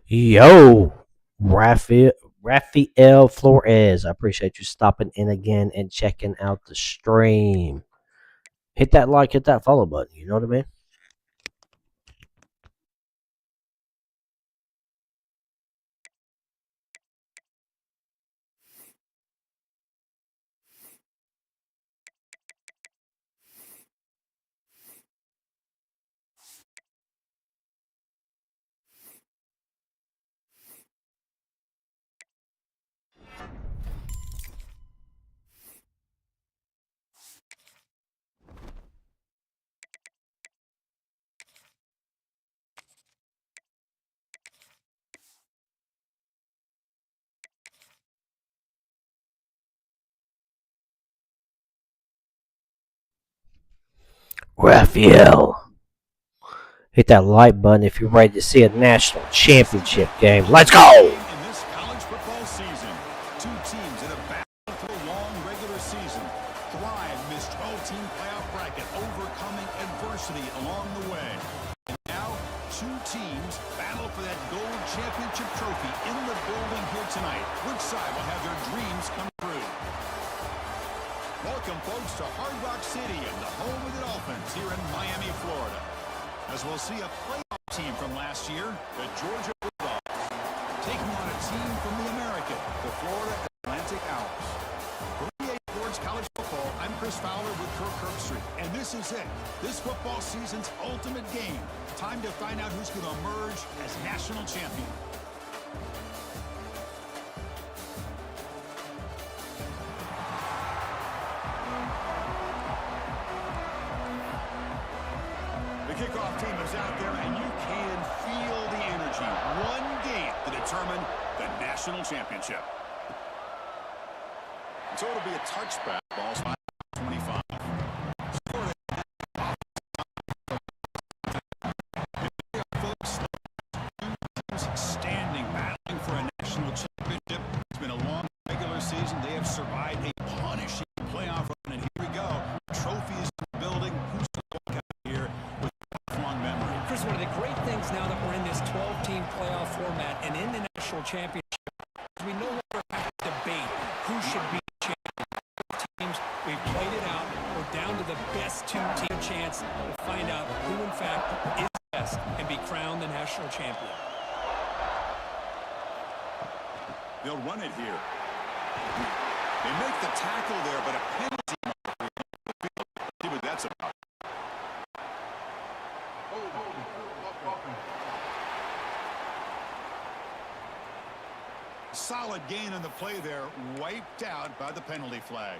Yo, Rafael Flores. I appreciate you stopping in again and checking out the stream. Hit that like, hit that follow button. You know what I mean? Rafael. Hit that like button if you're ready to see a national championship game. Let's go! In this college football season, two teams that have battled for a long regular season thrive in this 12-team playoff bracket, overcoming adversity along the way. And now, two teams battle for that gold championship trophy in the building here tonight. Which side will have their dreams come true? Welcome, folks, to Hard Rock City and the home of the Dolphins here in Miami, Florida. As we'll see a playoff team from last year, the Georgia Bulldogs, taking on a team from the American, the Florida Atlantic Owls. For EA Sports College Football, I'm Chris Fowler with Kirk Herbstreit, and this is it. This football season's ultimate game. Time to find out who's going to emerge as national champion. Kickoff team is out there, and you can feel the energy. One game to determine the national championship. So it'll be a touchback. Ball's 5-25. Folks, teams standing, battling for a national championship. It's been a long regular season. They have survived a punishing playoff run, and here we go. Trophies in the building. Who's going to walk out here with long memory? Chris, one of the great things now that we're in this 12-team playoff format and in the national championship, we no longer have to debate who should be champion. Teams, we've played it out. We're down to the best two-team chance to find out who, in fact, is best and be crowned the national champion. They'll run it here. They make the tackle there, but a penalty. See what that's about. Solid gain on the play there, wiped out by the penalty flag.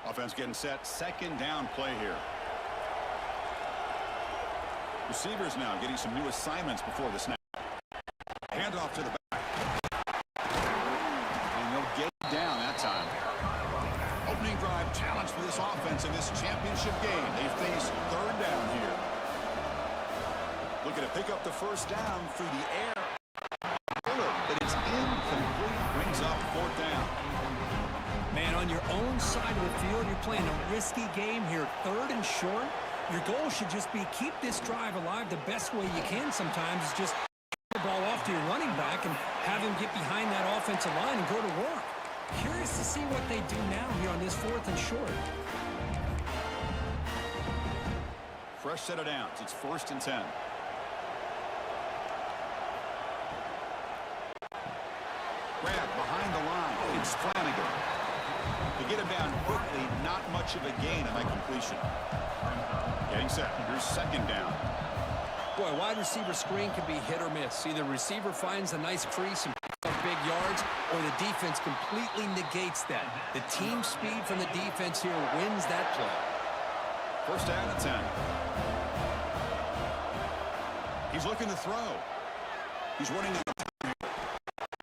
Offense getting set, second down play here. Receivers now getting some new assignments before the snap. Handoff to the back. And they'll get down that time. Opening drive challenge for this offense in this championship game. They face third down here. Looking to pick up the first down through the air. But it's incomplete. Brings up fourth down. Man, on your own side of the field, you're playing a risky game here. Third and short. Your goal should just be keep this drive alive the best way you can sometimes. Is just the ball off to your running back and have him get behind that offensive line and go to work. Curious to see what they do now here on this fourth and short. Fresh set of downs. It's 1st and 10. Grab behind the line. It's Flanagan. To get him down quickly, not much of a gain on that completion. Getting set. Here's second down. Boy, wide receiver screen can be hit or miss. Either receiver finds a nice crease and picks up big yards, or the defense completely negates that. The team speed from the defense here wins that play. First down at 10. He's looking to throw. He's running out of time.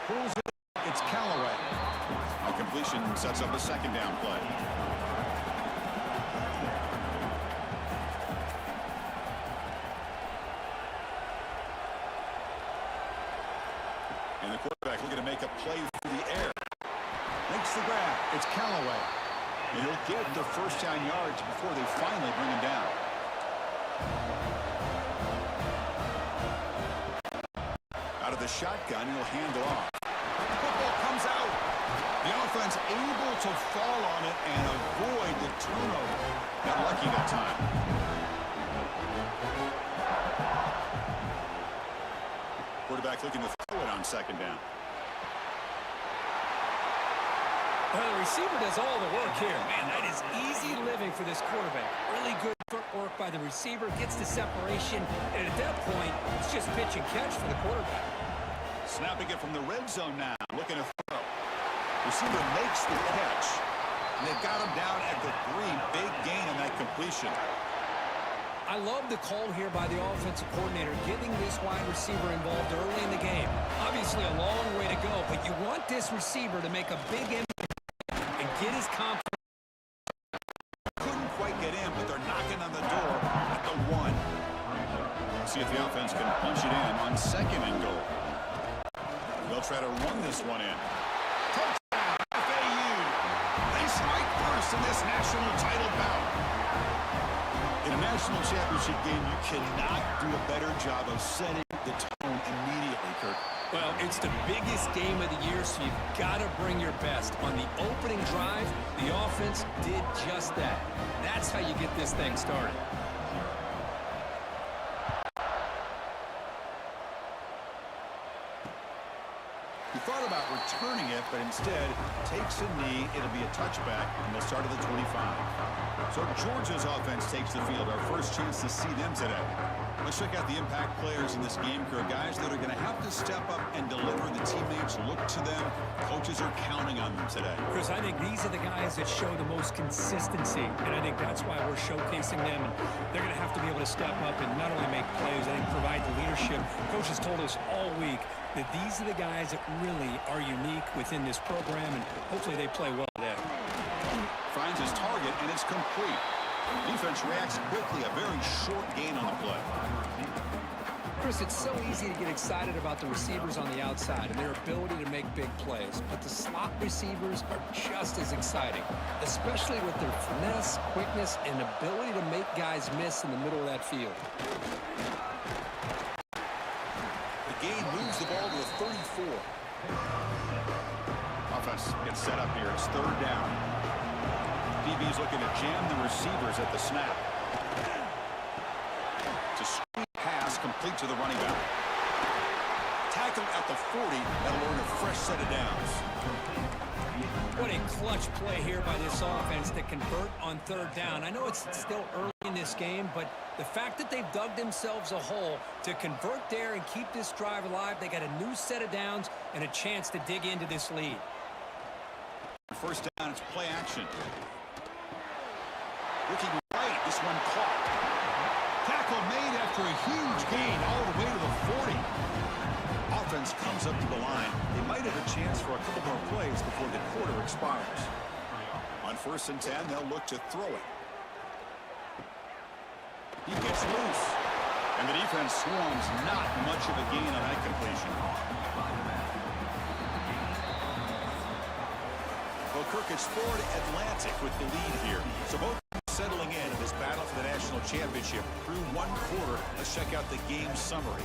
Pulls it. It's Callaway. A completion sets up a second down play. And the quarterback looking to make a play through the air. Makes the grab. It's Callaway. And he'll get the first down yards before they finally bring him down. Out of the shotgun, he'll hand it off. The football comes out. The offense able to fall on it and avoid the turnover. Got lucky that time. Quarterback looking to throw it on second down. Well, the receiver does all the work here. Man, that is easy living for this quarterback. Really good footwork by the receiver, gets the separation, and at that point, it's just pitch and catch for the quarterback. Snapping it from the red zone now, looking to throw. Receiver makes the catch, and they got him down at the 3. Big gain on that completion. I love the call here by the offensive coordinator, getting this wide receiver involved early in the game. Obviously a long way to go, but you want this receiver to make a big impact and get his confidence. Couldn't quite get in, but they're knocking on the door at the 1. See if the offense can punch it in on second and goal. They'll try to run this one in. Touchdown, FAU. They strike first in this national title bout. In a national championship game, you cannot do a better job of setting the tone immediately, Kirk. Well, it's the biggest game of the year, so you've got to bring your best. On the opening drive, the offense did just that. That's how you get this thing started. He thought about returning it, but instead takes a knee. It'll be a touchback, and they'll start at the 25. So Georgia's offense takes the field. Our first chance to see them today. Let's check out the impact players in this game, Kirk. Guys that are going to have to step up and deliver. The teammates look to them. Coaches are counting on them today. Chris, I think these are the guys that show the most consistency, and I think that's why we're showcasing them. And they're going to have to be able to step up and not only make plays, I think provide the leadership. Coach has told us all week that these are the guys that really are unique within this program, and hopefully they play well today. Finds his target, and it's complete. Defense reacts quickly. A very short gain on the play. Chris, it's so easy to get excited about the receivers on the outside and their ability to make big plays, but the slot receivers are just as exciting, especially with their finesse, quickness, and ability to make guys miss in the middle of that field. The gain moves the ball to the 34. Offense gets set up here. It's third down. DB's looking to jam the receivers at the snap. It's a screen pass complete to the running back. Tackled at the 40. That'll earn a fresh set of downs. What a clutch play here by this offense to convert on third down. I know it's still early in this game, but the fact that they've dug themselves a hole to convert there and keep this drive alive, they got a new set of downs and a chance to dig into this lead. First down, it's play action. Looking right, this one caught. Tackle made after a huge gain all the way to the 40. Offense comes up to the line. They might have a chance for a couple more plays before the quarter expires. On 1st and 10, they'll look to throw it. He gets loose. And the defense swarms. Not much of a gain on that completion. Well, Kirk, it's Florida Atlantic with the lead here. So both settling in this battle for the national championship through one quarter. Let's check out the game summary.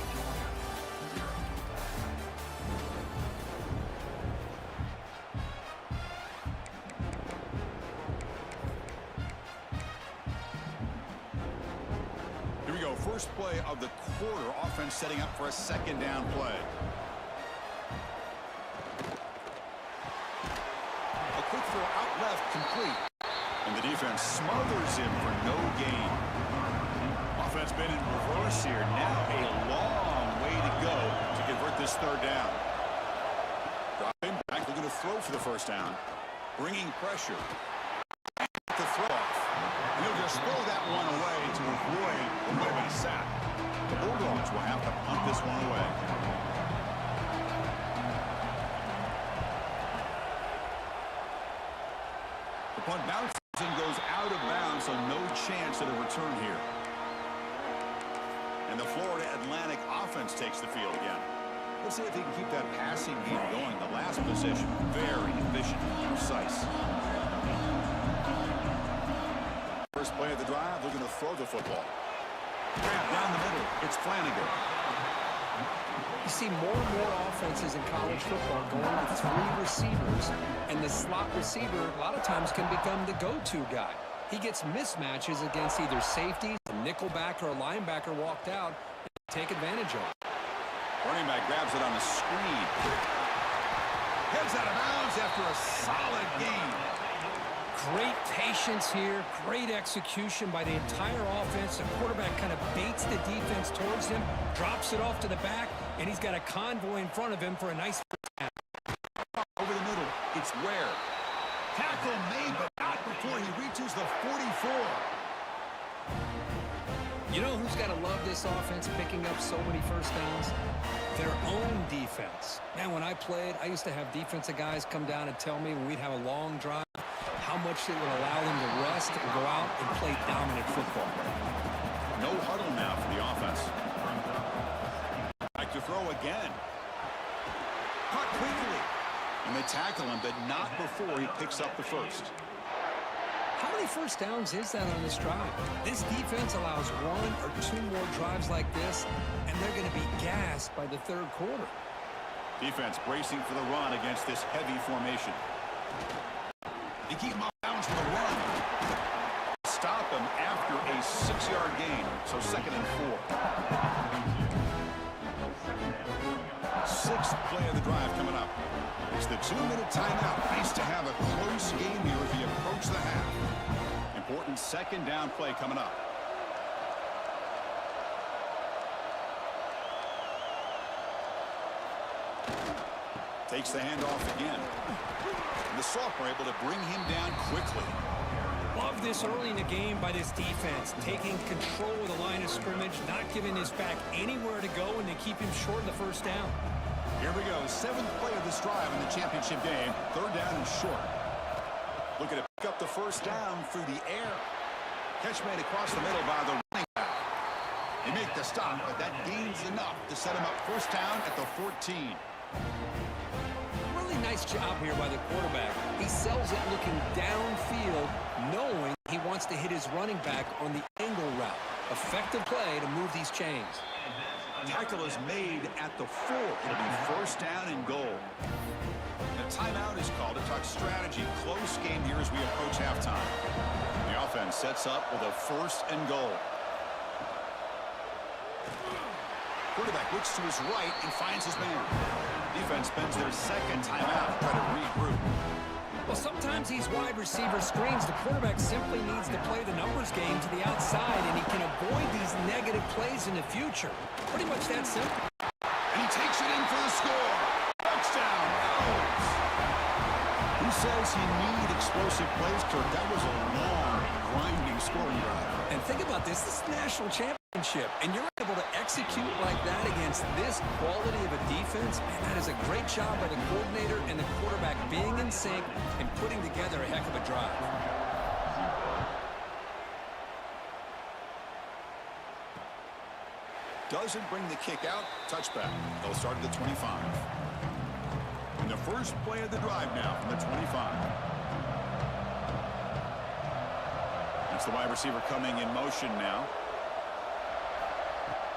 Here we go. First play of the quarter. Offense setting up for a second down play. A quick throw out left, complete. And the defense smothers him for no gain. Offense been in reverse here. Now a long way to go to convert this third down. Dropping back, looking to throw for the first down. Bringing pressure. The throw off. And he'll just throw that one away to avoid the way of a sack. The Bulldogs will have to punt this one away. The punt bounces and goes out of bounds, so no chance at a return here. And the Florida Atlantic offense takes the field again. Let's see if they can keep that passing game going. The last possession, very efficient and precise. the drive. They're going to throw the football. Grab down the middle. It's Flanagan. You see more and more offenses in college football going with 3 receivers, and the slot receiver a lot of times can become the go-to guy. He gets mismatches against either safeties, a nickelback, or a linebacker walked out, and take advantage of it. Running back grabs it on the screen. Heads out of bounds after a solid gain. Great patience here, great execution by the entire offense. The quarterback kind of baits the defense towards him, drops it off to the back, and he's got a convoy in front of him for a nice pass. Over the middle, it's Ware. Tackle made, but not before he reaches the 44. You know who's got to love this offense picking up so many first downs? Their own defense. Man, when I played, I used to have defensive guys come down and tell me when we'd have a long drive how much it would allow them to rest and go out and play dominant football. No huddle now for the offense. Back to throw again. Caught quickly. And they tackle him, but not before he picks up the first. How many first downs is that on this drive? This defense allows 1 or 2 more drives like this, and they're going to be gassed by the third quarter. Defense bracing for the run against this heavy formation. They keep him off bounds for the run. Stop him after a 6-yard gain, so 2nd and 4. 6th play of the drive coming up. It's the 2-minute timeout. Nice to have a close game here as we approach the half. Important 2nd down play coming up. Takes the handoff again. And the Soft are able to bring him down quickly. Love this early in the game by this defense, taking control of the line of scrimmage, not giving his back anywhere to go, and they keep him short of the first down. Here we go, 7th play of this drive in the championship game. 3rd down and short. Looking to pick up the first down through the air. Catch made across the middle by the running back. They make the stop, but that gains enough to set him up first down at the 14. Really nice job here by the quarterback. He sells it looking downfield, knowing he wants to hit his running back on the angle route. Effective play to move these chains. Tackle is made at the 4. It'll be first down and goal. The timeout is called to talk strategy. Close game here as we approach halftime. The offense sets up with a 1st and goal. Quarterback looks to his right and finds his man. Defense spends their 2nd timeout to try to regroup. Well, sometimes these wide receiver screens, the quarterback simply needs to play the numbers game to the outside, and he can avoid these negative plays in the future. Pretty much that simple. And he takes it in for the score. Touchdown. Who says you need explosive plays, Kirk? That was a long, grinding scoring drive. And think about this. This is national championship, and you're able to execute like that against this quality of a defense. Man, that is a great job by the coordinator and the quarterback being in sync and putting together a heck of a drive. Doesn't bring the kick out. Touchback. They'll start at the 25. And the first play of the drive now from the 25. It's the wide receiver coming in motion now.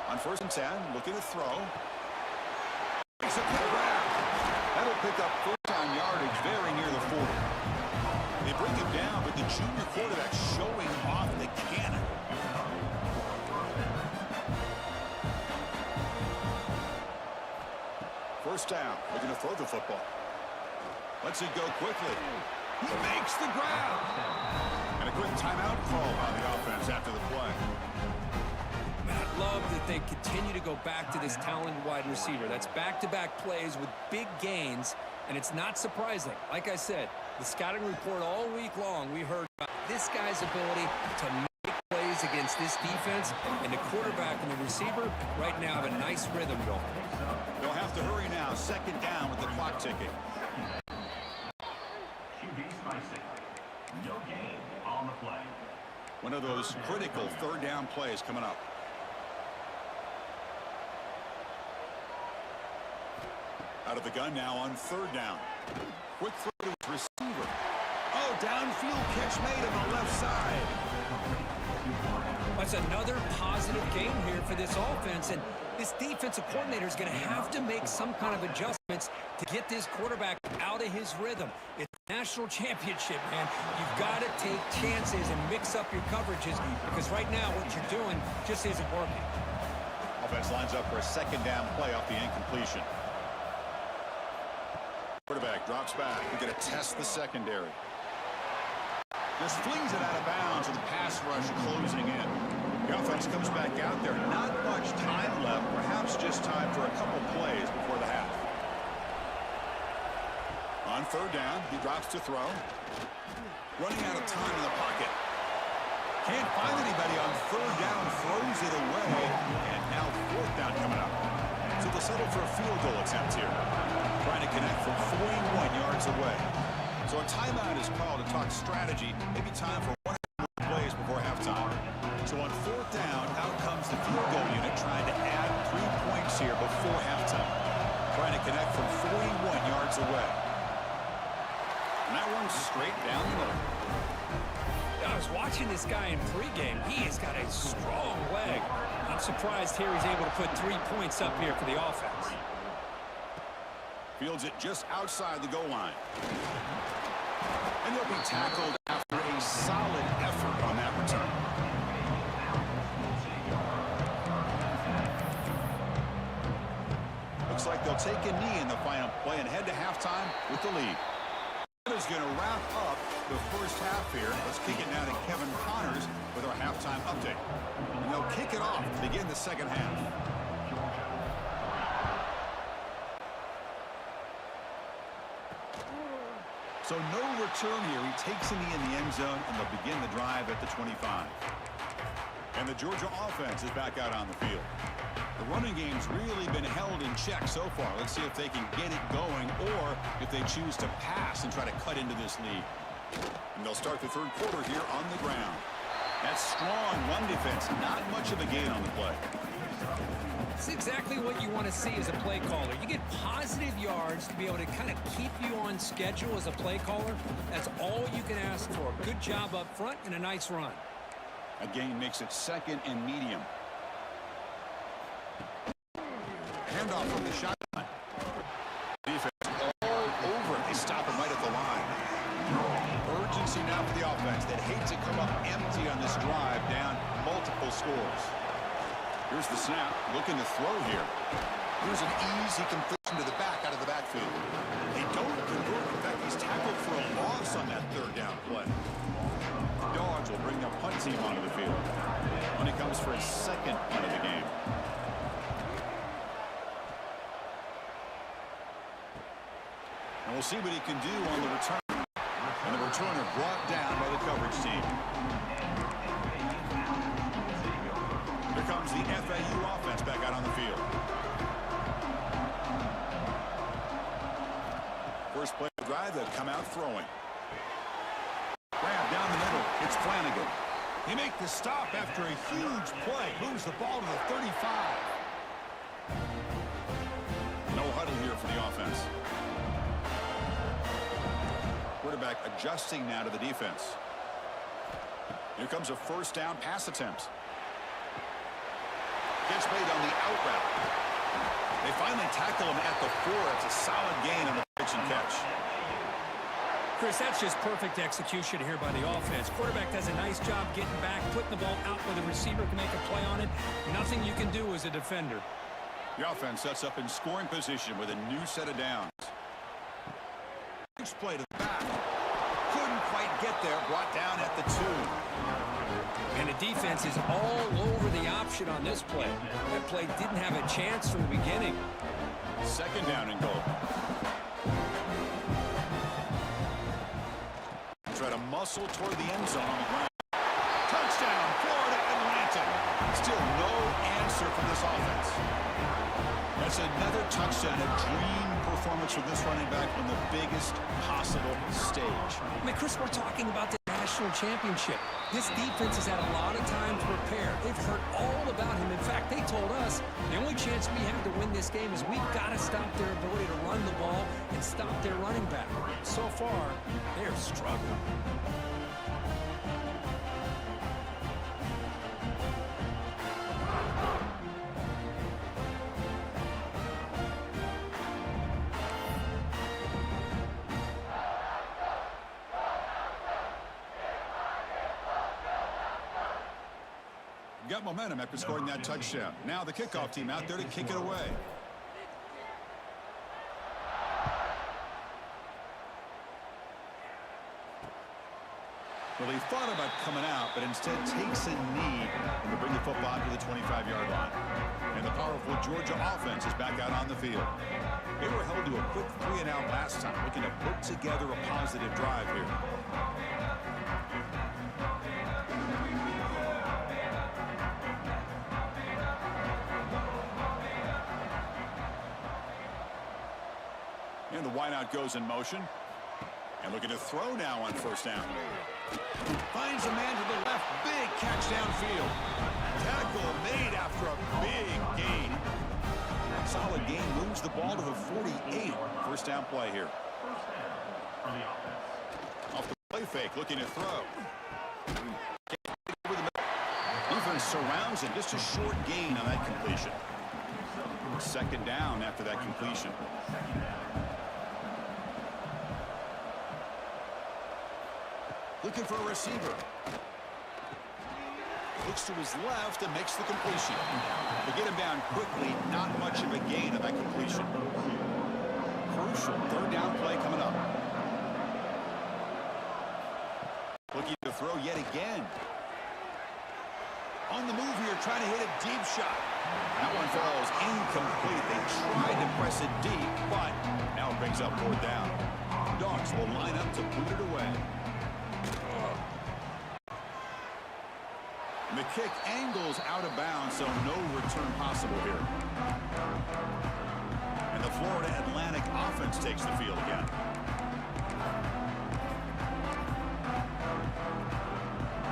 On 1st and 10, looking to throw. It's a quick grab. That'll pick up first down yardage very near the 40. They bring him down, but the junior quarterback showing off the cannon. First down, looking to throw the football. Lets it go quickly. He makes the grab. And a quick timeout call by the offense after the play. Man, I love that they continue to go back to this talented wide receiver. That's back-to-back plays with big gains, and it's not surprising. Like I said, the scouting report all week long, we heard about this guy's ability to make plays against this defense, and the quarterback and the receiver right now have a nice rhythm going. They'll have to hurry now. 2nd down with the clock ticking. QB's by 6. No gain on the play. One of those critical 3rd down plays coming up. Out of the gun now on 3rd down. Quick throw to his receiver. Oh, downfield catch made on the left side. That's another positive game here for this offense, and this defensive coordinator is going to have to make some kind of adjustments to get this quarterback out of his rhythm. It's a national championship, man. You've got to take chances and mix up your coverages because right now what you're doing just isn't working. Offense lines up for a second down play off the incompletion. Quarterback drops back. We're going to test the secondary. Just flings it out of bounds with the pass rush closing in. The offense comes back out there. Not much time left. Perhaps just time for a couple plays before the half. On third down, he drops to throw. Running out of time in the pocket. Can't find anybody on third down. Throws it away. And now fourth down coming up. So they'll settle for a field goal attempt here. Trying to connect from 41 yards away. So a timeout is called to talk strategy. Maybe time for one or two plays before halftime. So on fourth down, out comes the field goal unit trying to add 3 points here before halftime. Trying to connect from 41 yards away. And that one's straight down the middle. I was watching this guy in pregame. He has got a strong leg. I'm surprised here he's able to put 3 points up here for the offense. Fields it just outside the goal line. And he'll be tackled after a solid effort on that return. Looks like they'll take a knee in the final play and head to halftime with the lead. Is going to wrap up the first half here. Let's kick it now to Kevin Connors with our halftime update. And they'll kick it off to begin the second half. So no return here. He takes a knee in the end zone, and they'll begin the drive at the 25. And the Georgia offense is back out on the field. The running game's really been held in check so far. Let's see if they can get it going or if they choose to pass and try to cut into this lead. And they'll start the third quarter here on the ground. That strong run defense, not much of a gain on the play. It's exactly what you want to see as a play caller. You get positive yards to be able to kind of keep you on schedule as a play caller. That's all you can ask for. Good job up front and a nice run. A gain makes it second and medium. Handoff from the shotgun. Defense all over it. They stop him right at the line. Urgency now for the offense that hates to come up empty on this drive down multiple scores. Here's the snap, looking to throw here. Here's an easy completion to the back out of the backfield. They don't convert. In fact, he's tackled for a loss on that third down play. The Dogs will bring their punt team onto the field when it comes for his second punt of the game. And we'll see what he can do on the return. And the returner brought down by the coverage team. Here comes the FAU offense back out on the field. First play of the drive, they'll come out throwing. Grab down the middle. It's Flanagan. He makes the stop after a huge play. Moves the ball to the 35. No huddle here for the offense. Quarterback adjusting now to the defense. Here comes a first down pass attempt. Gets made on the out route. They finally tackle him at the 4. It's a solid gain on the pitch and catch. Chris, that's just perfect execution here by the offense. Quarterback does a nice job getting back, putting the ball out where the receiver can make a play on it. Nothing you can do as a defender. The offense sets up in scoring position with a new set of downs. Huge play to the back. Couldn't quite get there. Brought down at the 2. And the defense is all over the option on this play. That play didn't have a chance from the beginning. Second down and goal. Try to muscle toward the end zone on the ground. Touchdown, Florida Atlantic. Still no answer from this offense. That's another touchdown, a dream performance from this running back on the biggest possible stage. I mean, Chris, we're talking about the national championship. This defense has had a lot of time to prepare. They've heard all about him. In fact, they told us the only chance we have to win this game is we've got to stop their ability to run the ball and stop their running back. So far, they're struggling. Got momentum after scoring that touchdown. Now the kickoff team out there to kick it away. Well, he thought about coming out, but instead takes a knee and will bring the football to the 25-yard line. And the powerful Georgia offense is back out on the field. They were held to a quick 3-and-out last time, looking to put together a positive drive here. And the wideout goes in motion. And looking to throw now on first down. Finds a man to the left. Big catch downfield. Tackle made after a big gain. Solid gain moves the ball to the 48. First down play here. Off the play fake, looking to throw. Defense surrounds him. Just a short gain on that completion. Second down after that completion. Looking for a receiver. Looks to his left and makes the completion. They get him down quickly. Not much of a gain on that completion. Crucial third down play coming up. Looking to throw yet again. On the move here, trying to hit a deep shot. That one falls incomplete. They tried to press it deep, but now it brings up fourth down. Dogs will line up to boot it away. And the kick angles out of bounds, so no return possible here. And the Florida Atlantic offense takes the field again.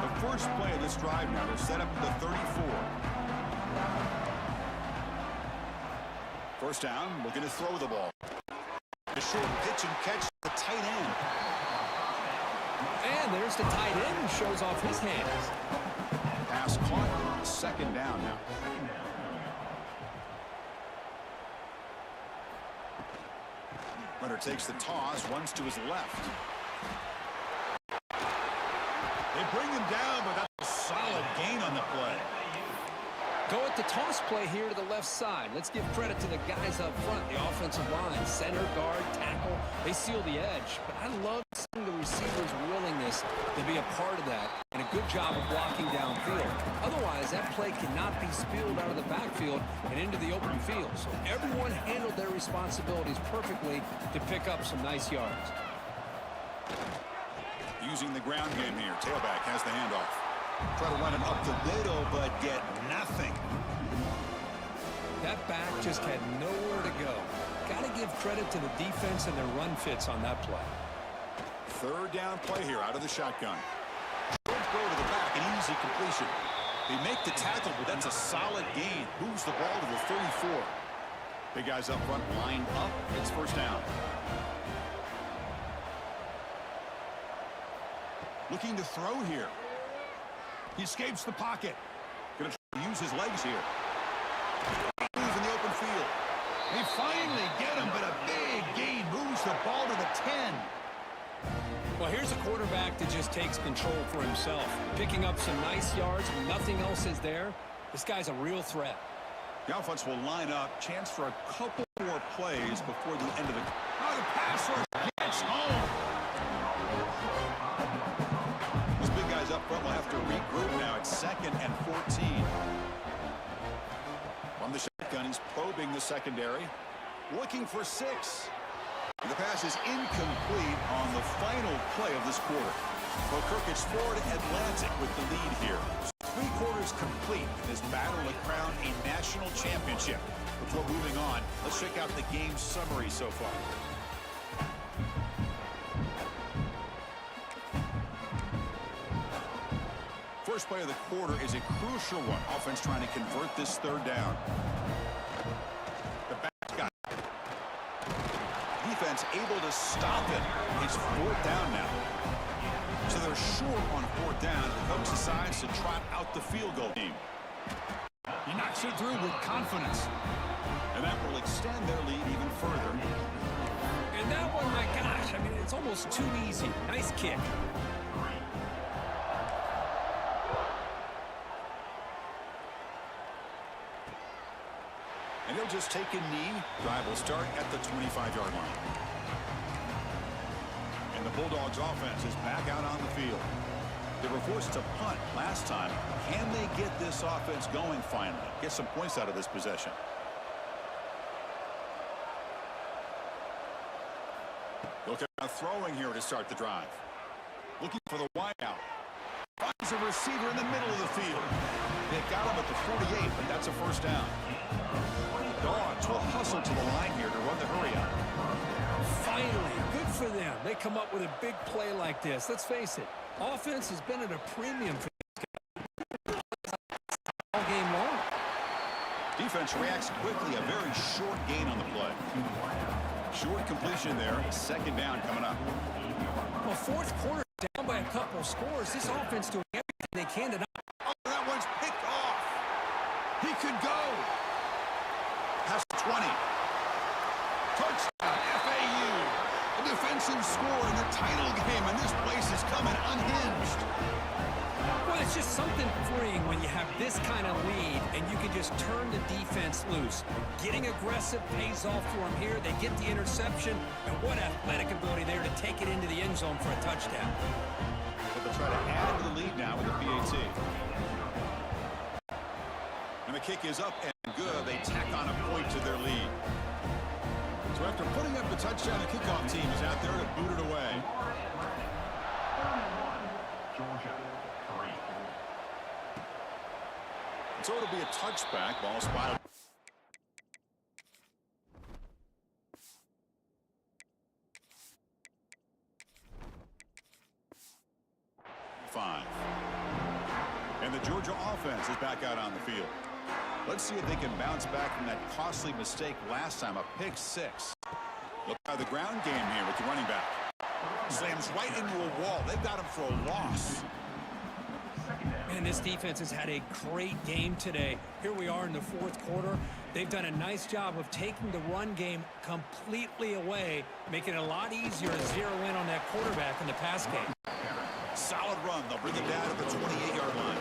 The first play of this drive now, they're set up at the 34. First down, looking to throw the ball. A short pitch and catch the tight end. And there's the tight end who shows off his hands. Pass caught, second down now. Runner takes the toss, runs to his left. They bring him down, but that's a solid gain on the play. Go at the toss play here to the left side. Let's give credit to the guys up front, the offensive line, center, guard, tackle. They seal the edge. But I love seeing the receiver's willingness to be a part of that and a good job of blocking downfield. Otherwise, that play cannot be spilled out of the backfield and into the open field. So everyone handled their responsibilities perfectly to pick up some nice yards. Using the ground game here. Tailback has the handoff. Try to run it up the middle, but get nothing. That back just had nowhere to go. Got to give credit to the defense and their run fits on that play. Third down play here out of the shotgun. Short throw to the back, an easy completion. They make the tackle, but that's a solid gain. Moves the ball to the 34. Big guys up front lined up. It's first down. Looking to throw here. He escapes the pocket. Going to try to use his legs here. Moves in the open field. They finally get him, but a big gain moves the ball to the 10. Well, here's a quarterback that just takes control for himself. Picking up some nice yards when nothing else is there. This guy's a real threat. The offense will line up. Chance for a couple more plays before the end of the... Oh, the pass rush gets home. Those big guys up front will have to regroup now. It's 2nd and 14. From the shotgun, he's probing the secondary. Looking for 6. The pass is incomplete on the final play of this quarter. Well, Kirk, it's Florida Atlantic with the lead here. 3 quarters complete in this battle to crown a national championship. Before moving on, let's check out the game summary so far. First play of the quarter is a crucial one. Offense trying to convert this third down. The back got it. Defense able to stop it. It's 4th down now. So they're short on 4th down. The coach decides to trot out the field goal team. He knocks it through with confidence. And that will extend their lead even further. And that one, my gosh, I mean, it's almost too easy. Nice kick. And he'll just take a knee. Drive will start at the 25-yard line. And the Bulldogs offense is back out on the field. They were forced to punt last time. Can they get this offense going finally? Get some points out of this possession. Look at throwing here to start the drive. Looking for the wideout. Finds a receiver in the middle of the field. They got him at the 48, but that's a first down. Dogs will hustle to the line here to run the hurry up. Finally, good for them. They come up with a big play like this. Let's face it, offense has been at a premium for this guy all game long. Defense reacts quickly. A very short gain on the play. Short completion there. Second down coming up. Well, fourth quarter down by a couple of scores. This offense doing everything they can to not. Oh, that one's picked off. He could go. Has 20. Touchdown, FAU. A defensive score in the title game, and this place is coming unhinged. Well, it's just something freeing when you have this kind of lead and you can just turn the defense loose. Getting aggressive pays off for them here. They get the interception, and what athletic ability there to take it into the end zone for a touchdown. But they'll try to add to the lead now with the PAT. And the kick is up and good. They tack on a point to their lead. So after putting up the touchdown, the kickoff team is out there to boot it away. Georgia, 3. So it'll be a touchback. Ball spotted. Five. And the Georgia offense is back out on the field. Let's see if they can bounce back from that costly mistake last time, a pick six. Look at the ground game here with the running back. Slams right into a wall. They've got him for a loss. Man, this defense has had a great game today. Here we are in the fourth quarter. They've done a nice job of taking the run game completely away, making it a lot easier to zero in on that quarterback in the pass game. Solid run. They'll bring it down to the 28-yard line.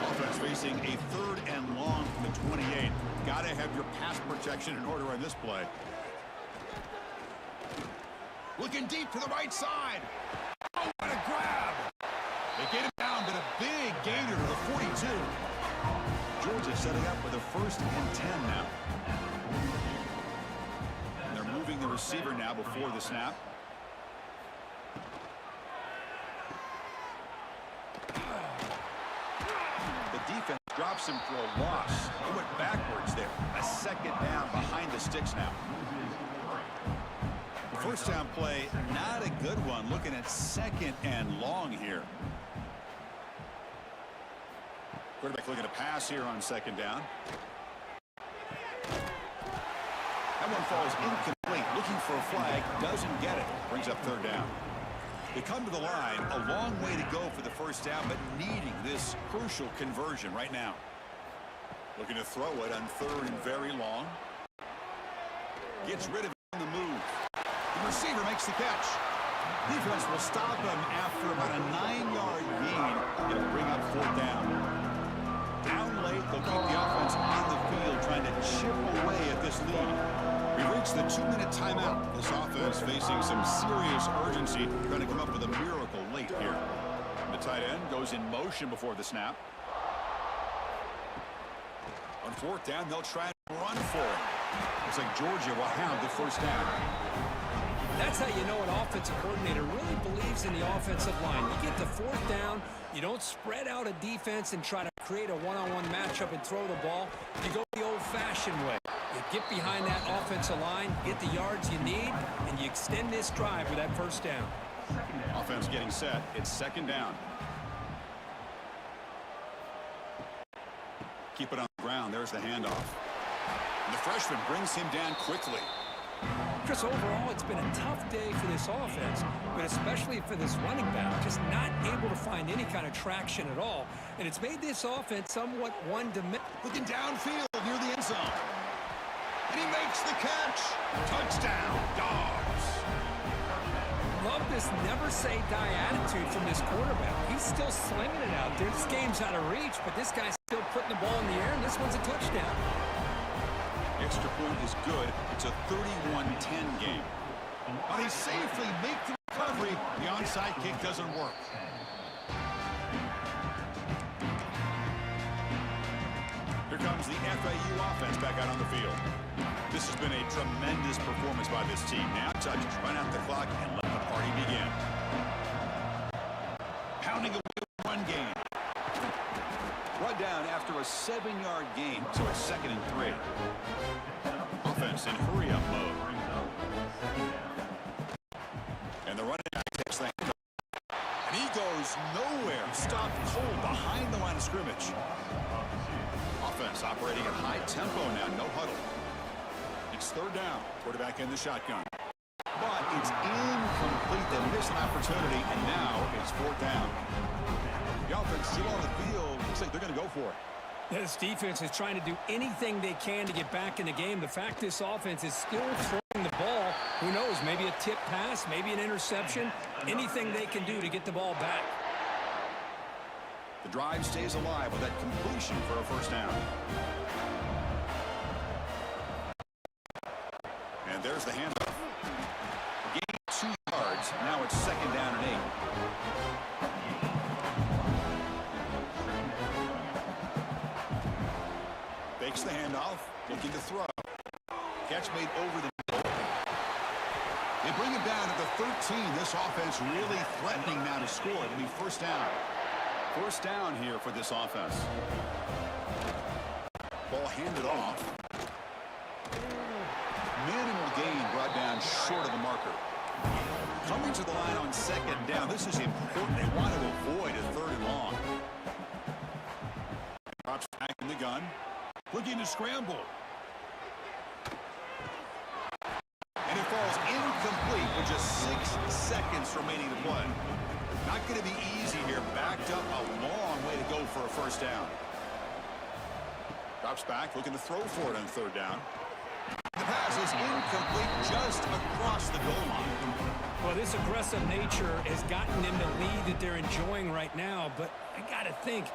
Offense facing a third and long from the 28. Got to have your pass protection in order on this play. Looking deep to the right side. Oh, what a grab. They get him down, but a big gainer to the 42. Georgia setting up with a 1st and 10 now. And they're moving the receiver now before the snap. The defense drops him for a loss. He went backwards there. A second down behind the sticks now. First down play, not a good one. Looking at 2nd and long here. Quarterback looking to pass here on 2nd down. That one falls incomplete. Looking for a flag. Doesn't get it. Brings up 3rd down. They come to the line. A long way to go for the first down, but needing this crucial conversion right now. Looking to throw it on 3rd and very long. Gets rid of it on the move. The receiver makes the catch. Defense will stop him after about a 9-yard gain. It'll bring up 4th down. Down late, they'll keep the offense on the field trying to chip away at this lead. We've reached the 2-minute timeout. This offense facing some serious urgency, trying to come up with a miracle late here. The tight end goes in motion before the snap. On 4th down, they'll try and run for it. Looks like Georgia will have the first down. That's how you know an offensive coordinator really believes in the offensive line. You get to 4th down, you don't spread out a defense and try to create a one-on-one matchup and throw the ball. You go the old-fashioned way. You get behind that offensive line, get the yards you need, and you extend this drive with that first down. Offense getting set. It's 2nd down. Keep it on the ground. There's the handoff. And the freshman brings him down quickly. Chris, overall, it's been a tough day for this offense, but especially for this running back, just not able to find any kind of traction at all. And it's made this offense somewhat one-dimensional. Looking downfield near the end zone. And he makes the catch. Touchdown, Dogs. Love this never-say-die attitude from this quarterback. He's still slinging it out there. This game's out of reach, but this guy's still putting the ball in the air, and this one's a touchdown. Extra point is good. It's a 31-10 game. But they safely make the recovery. The onside kick doesn't work. Here comes the FAU offense back out on the field. This has been a tremendous performance by this team. Now touches, run out the clock, and let the party begin. Pounding away with one game. Brought down after a 7-yard gain, so it's 2nd and 3. Offense in hurry-up mode. And the running back takes the handoff. And he goes nowhere. Stopped cold behind the line of scrimmage. Offense operating at high tempo now. No huddle. It's 3rd down. Quarterback in the shotgun. But it's incomplete. They missed an opportunity, and now it's 4th down. The offense still on the field. Looks like they're going to go for it. This defense is trying to do anything they can to get back in the game. The fact this offense is still throwing the ball, who knows, maybe a tip pass, maybe an interception, anything they can do to get the ball back. The drive stays alive with that completion for a 1st down. And there's the handoff. Gain 2 yards. Now it's 2nd down and 8. Fakes the handoff, looking to throw. Catch made over the middle. They bring it down at the 13. This offense really threatening now to score. It'll be 1st down. 1st down here for this offense. Ball handed off. Minimal gain brought down short of the marker. Coming to the line on 2nd down. This is important. They want to avoid a 3rd and long. Drops back in the gun. Looking to scramble. And it falls incomplete with just 6 seconds remaining to play. Not going to be easy here. Backed up a long way to go for a 1st down. Drops back, looking to throw for it on 3rd down. The pass is incomplete just across the goal line. Well, this aggressive nature has gotten them the lead that they're enjoying right now, but I got to think,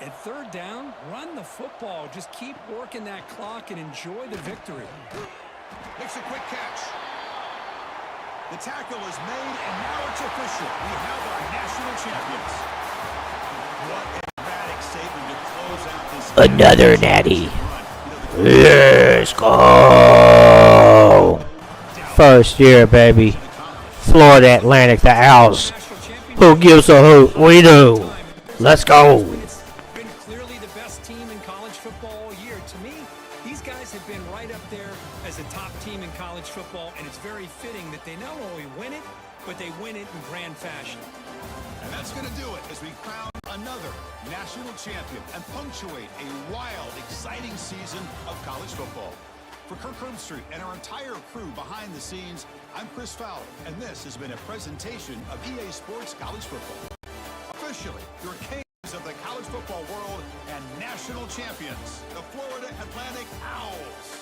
at 3rd down, run the football. Just keep working that clock and enjoy the victory. Makes a quick catch. The tackle is made, and now it's official. We have our national champions. What an emphatic statement to close out this game. Another natty. Let's go. 1st year, baby. Florida Atlantic, the Owls. Who gives a hoot? We do. Let's go. Been clearly the best team in college football all year. To me, these guys have been right up there as a top team in college football, and it's very fitting that they not only win it, but they win it in grand fashion. And that's going to do it as we crown another national champion and punctuate a wild, exciting season of college football. For Kirk Herbstreit and our entire crew behind the scenes, I'm Chris Fowler, and this has been a presentation of EA Sports College Football. Officially, your kings of the college football world and national champions, the Florida Atlantic Owls.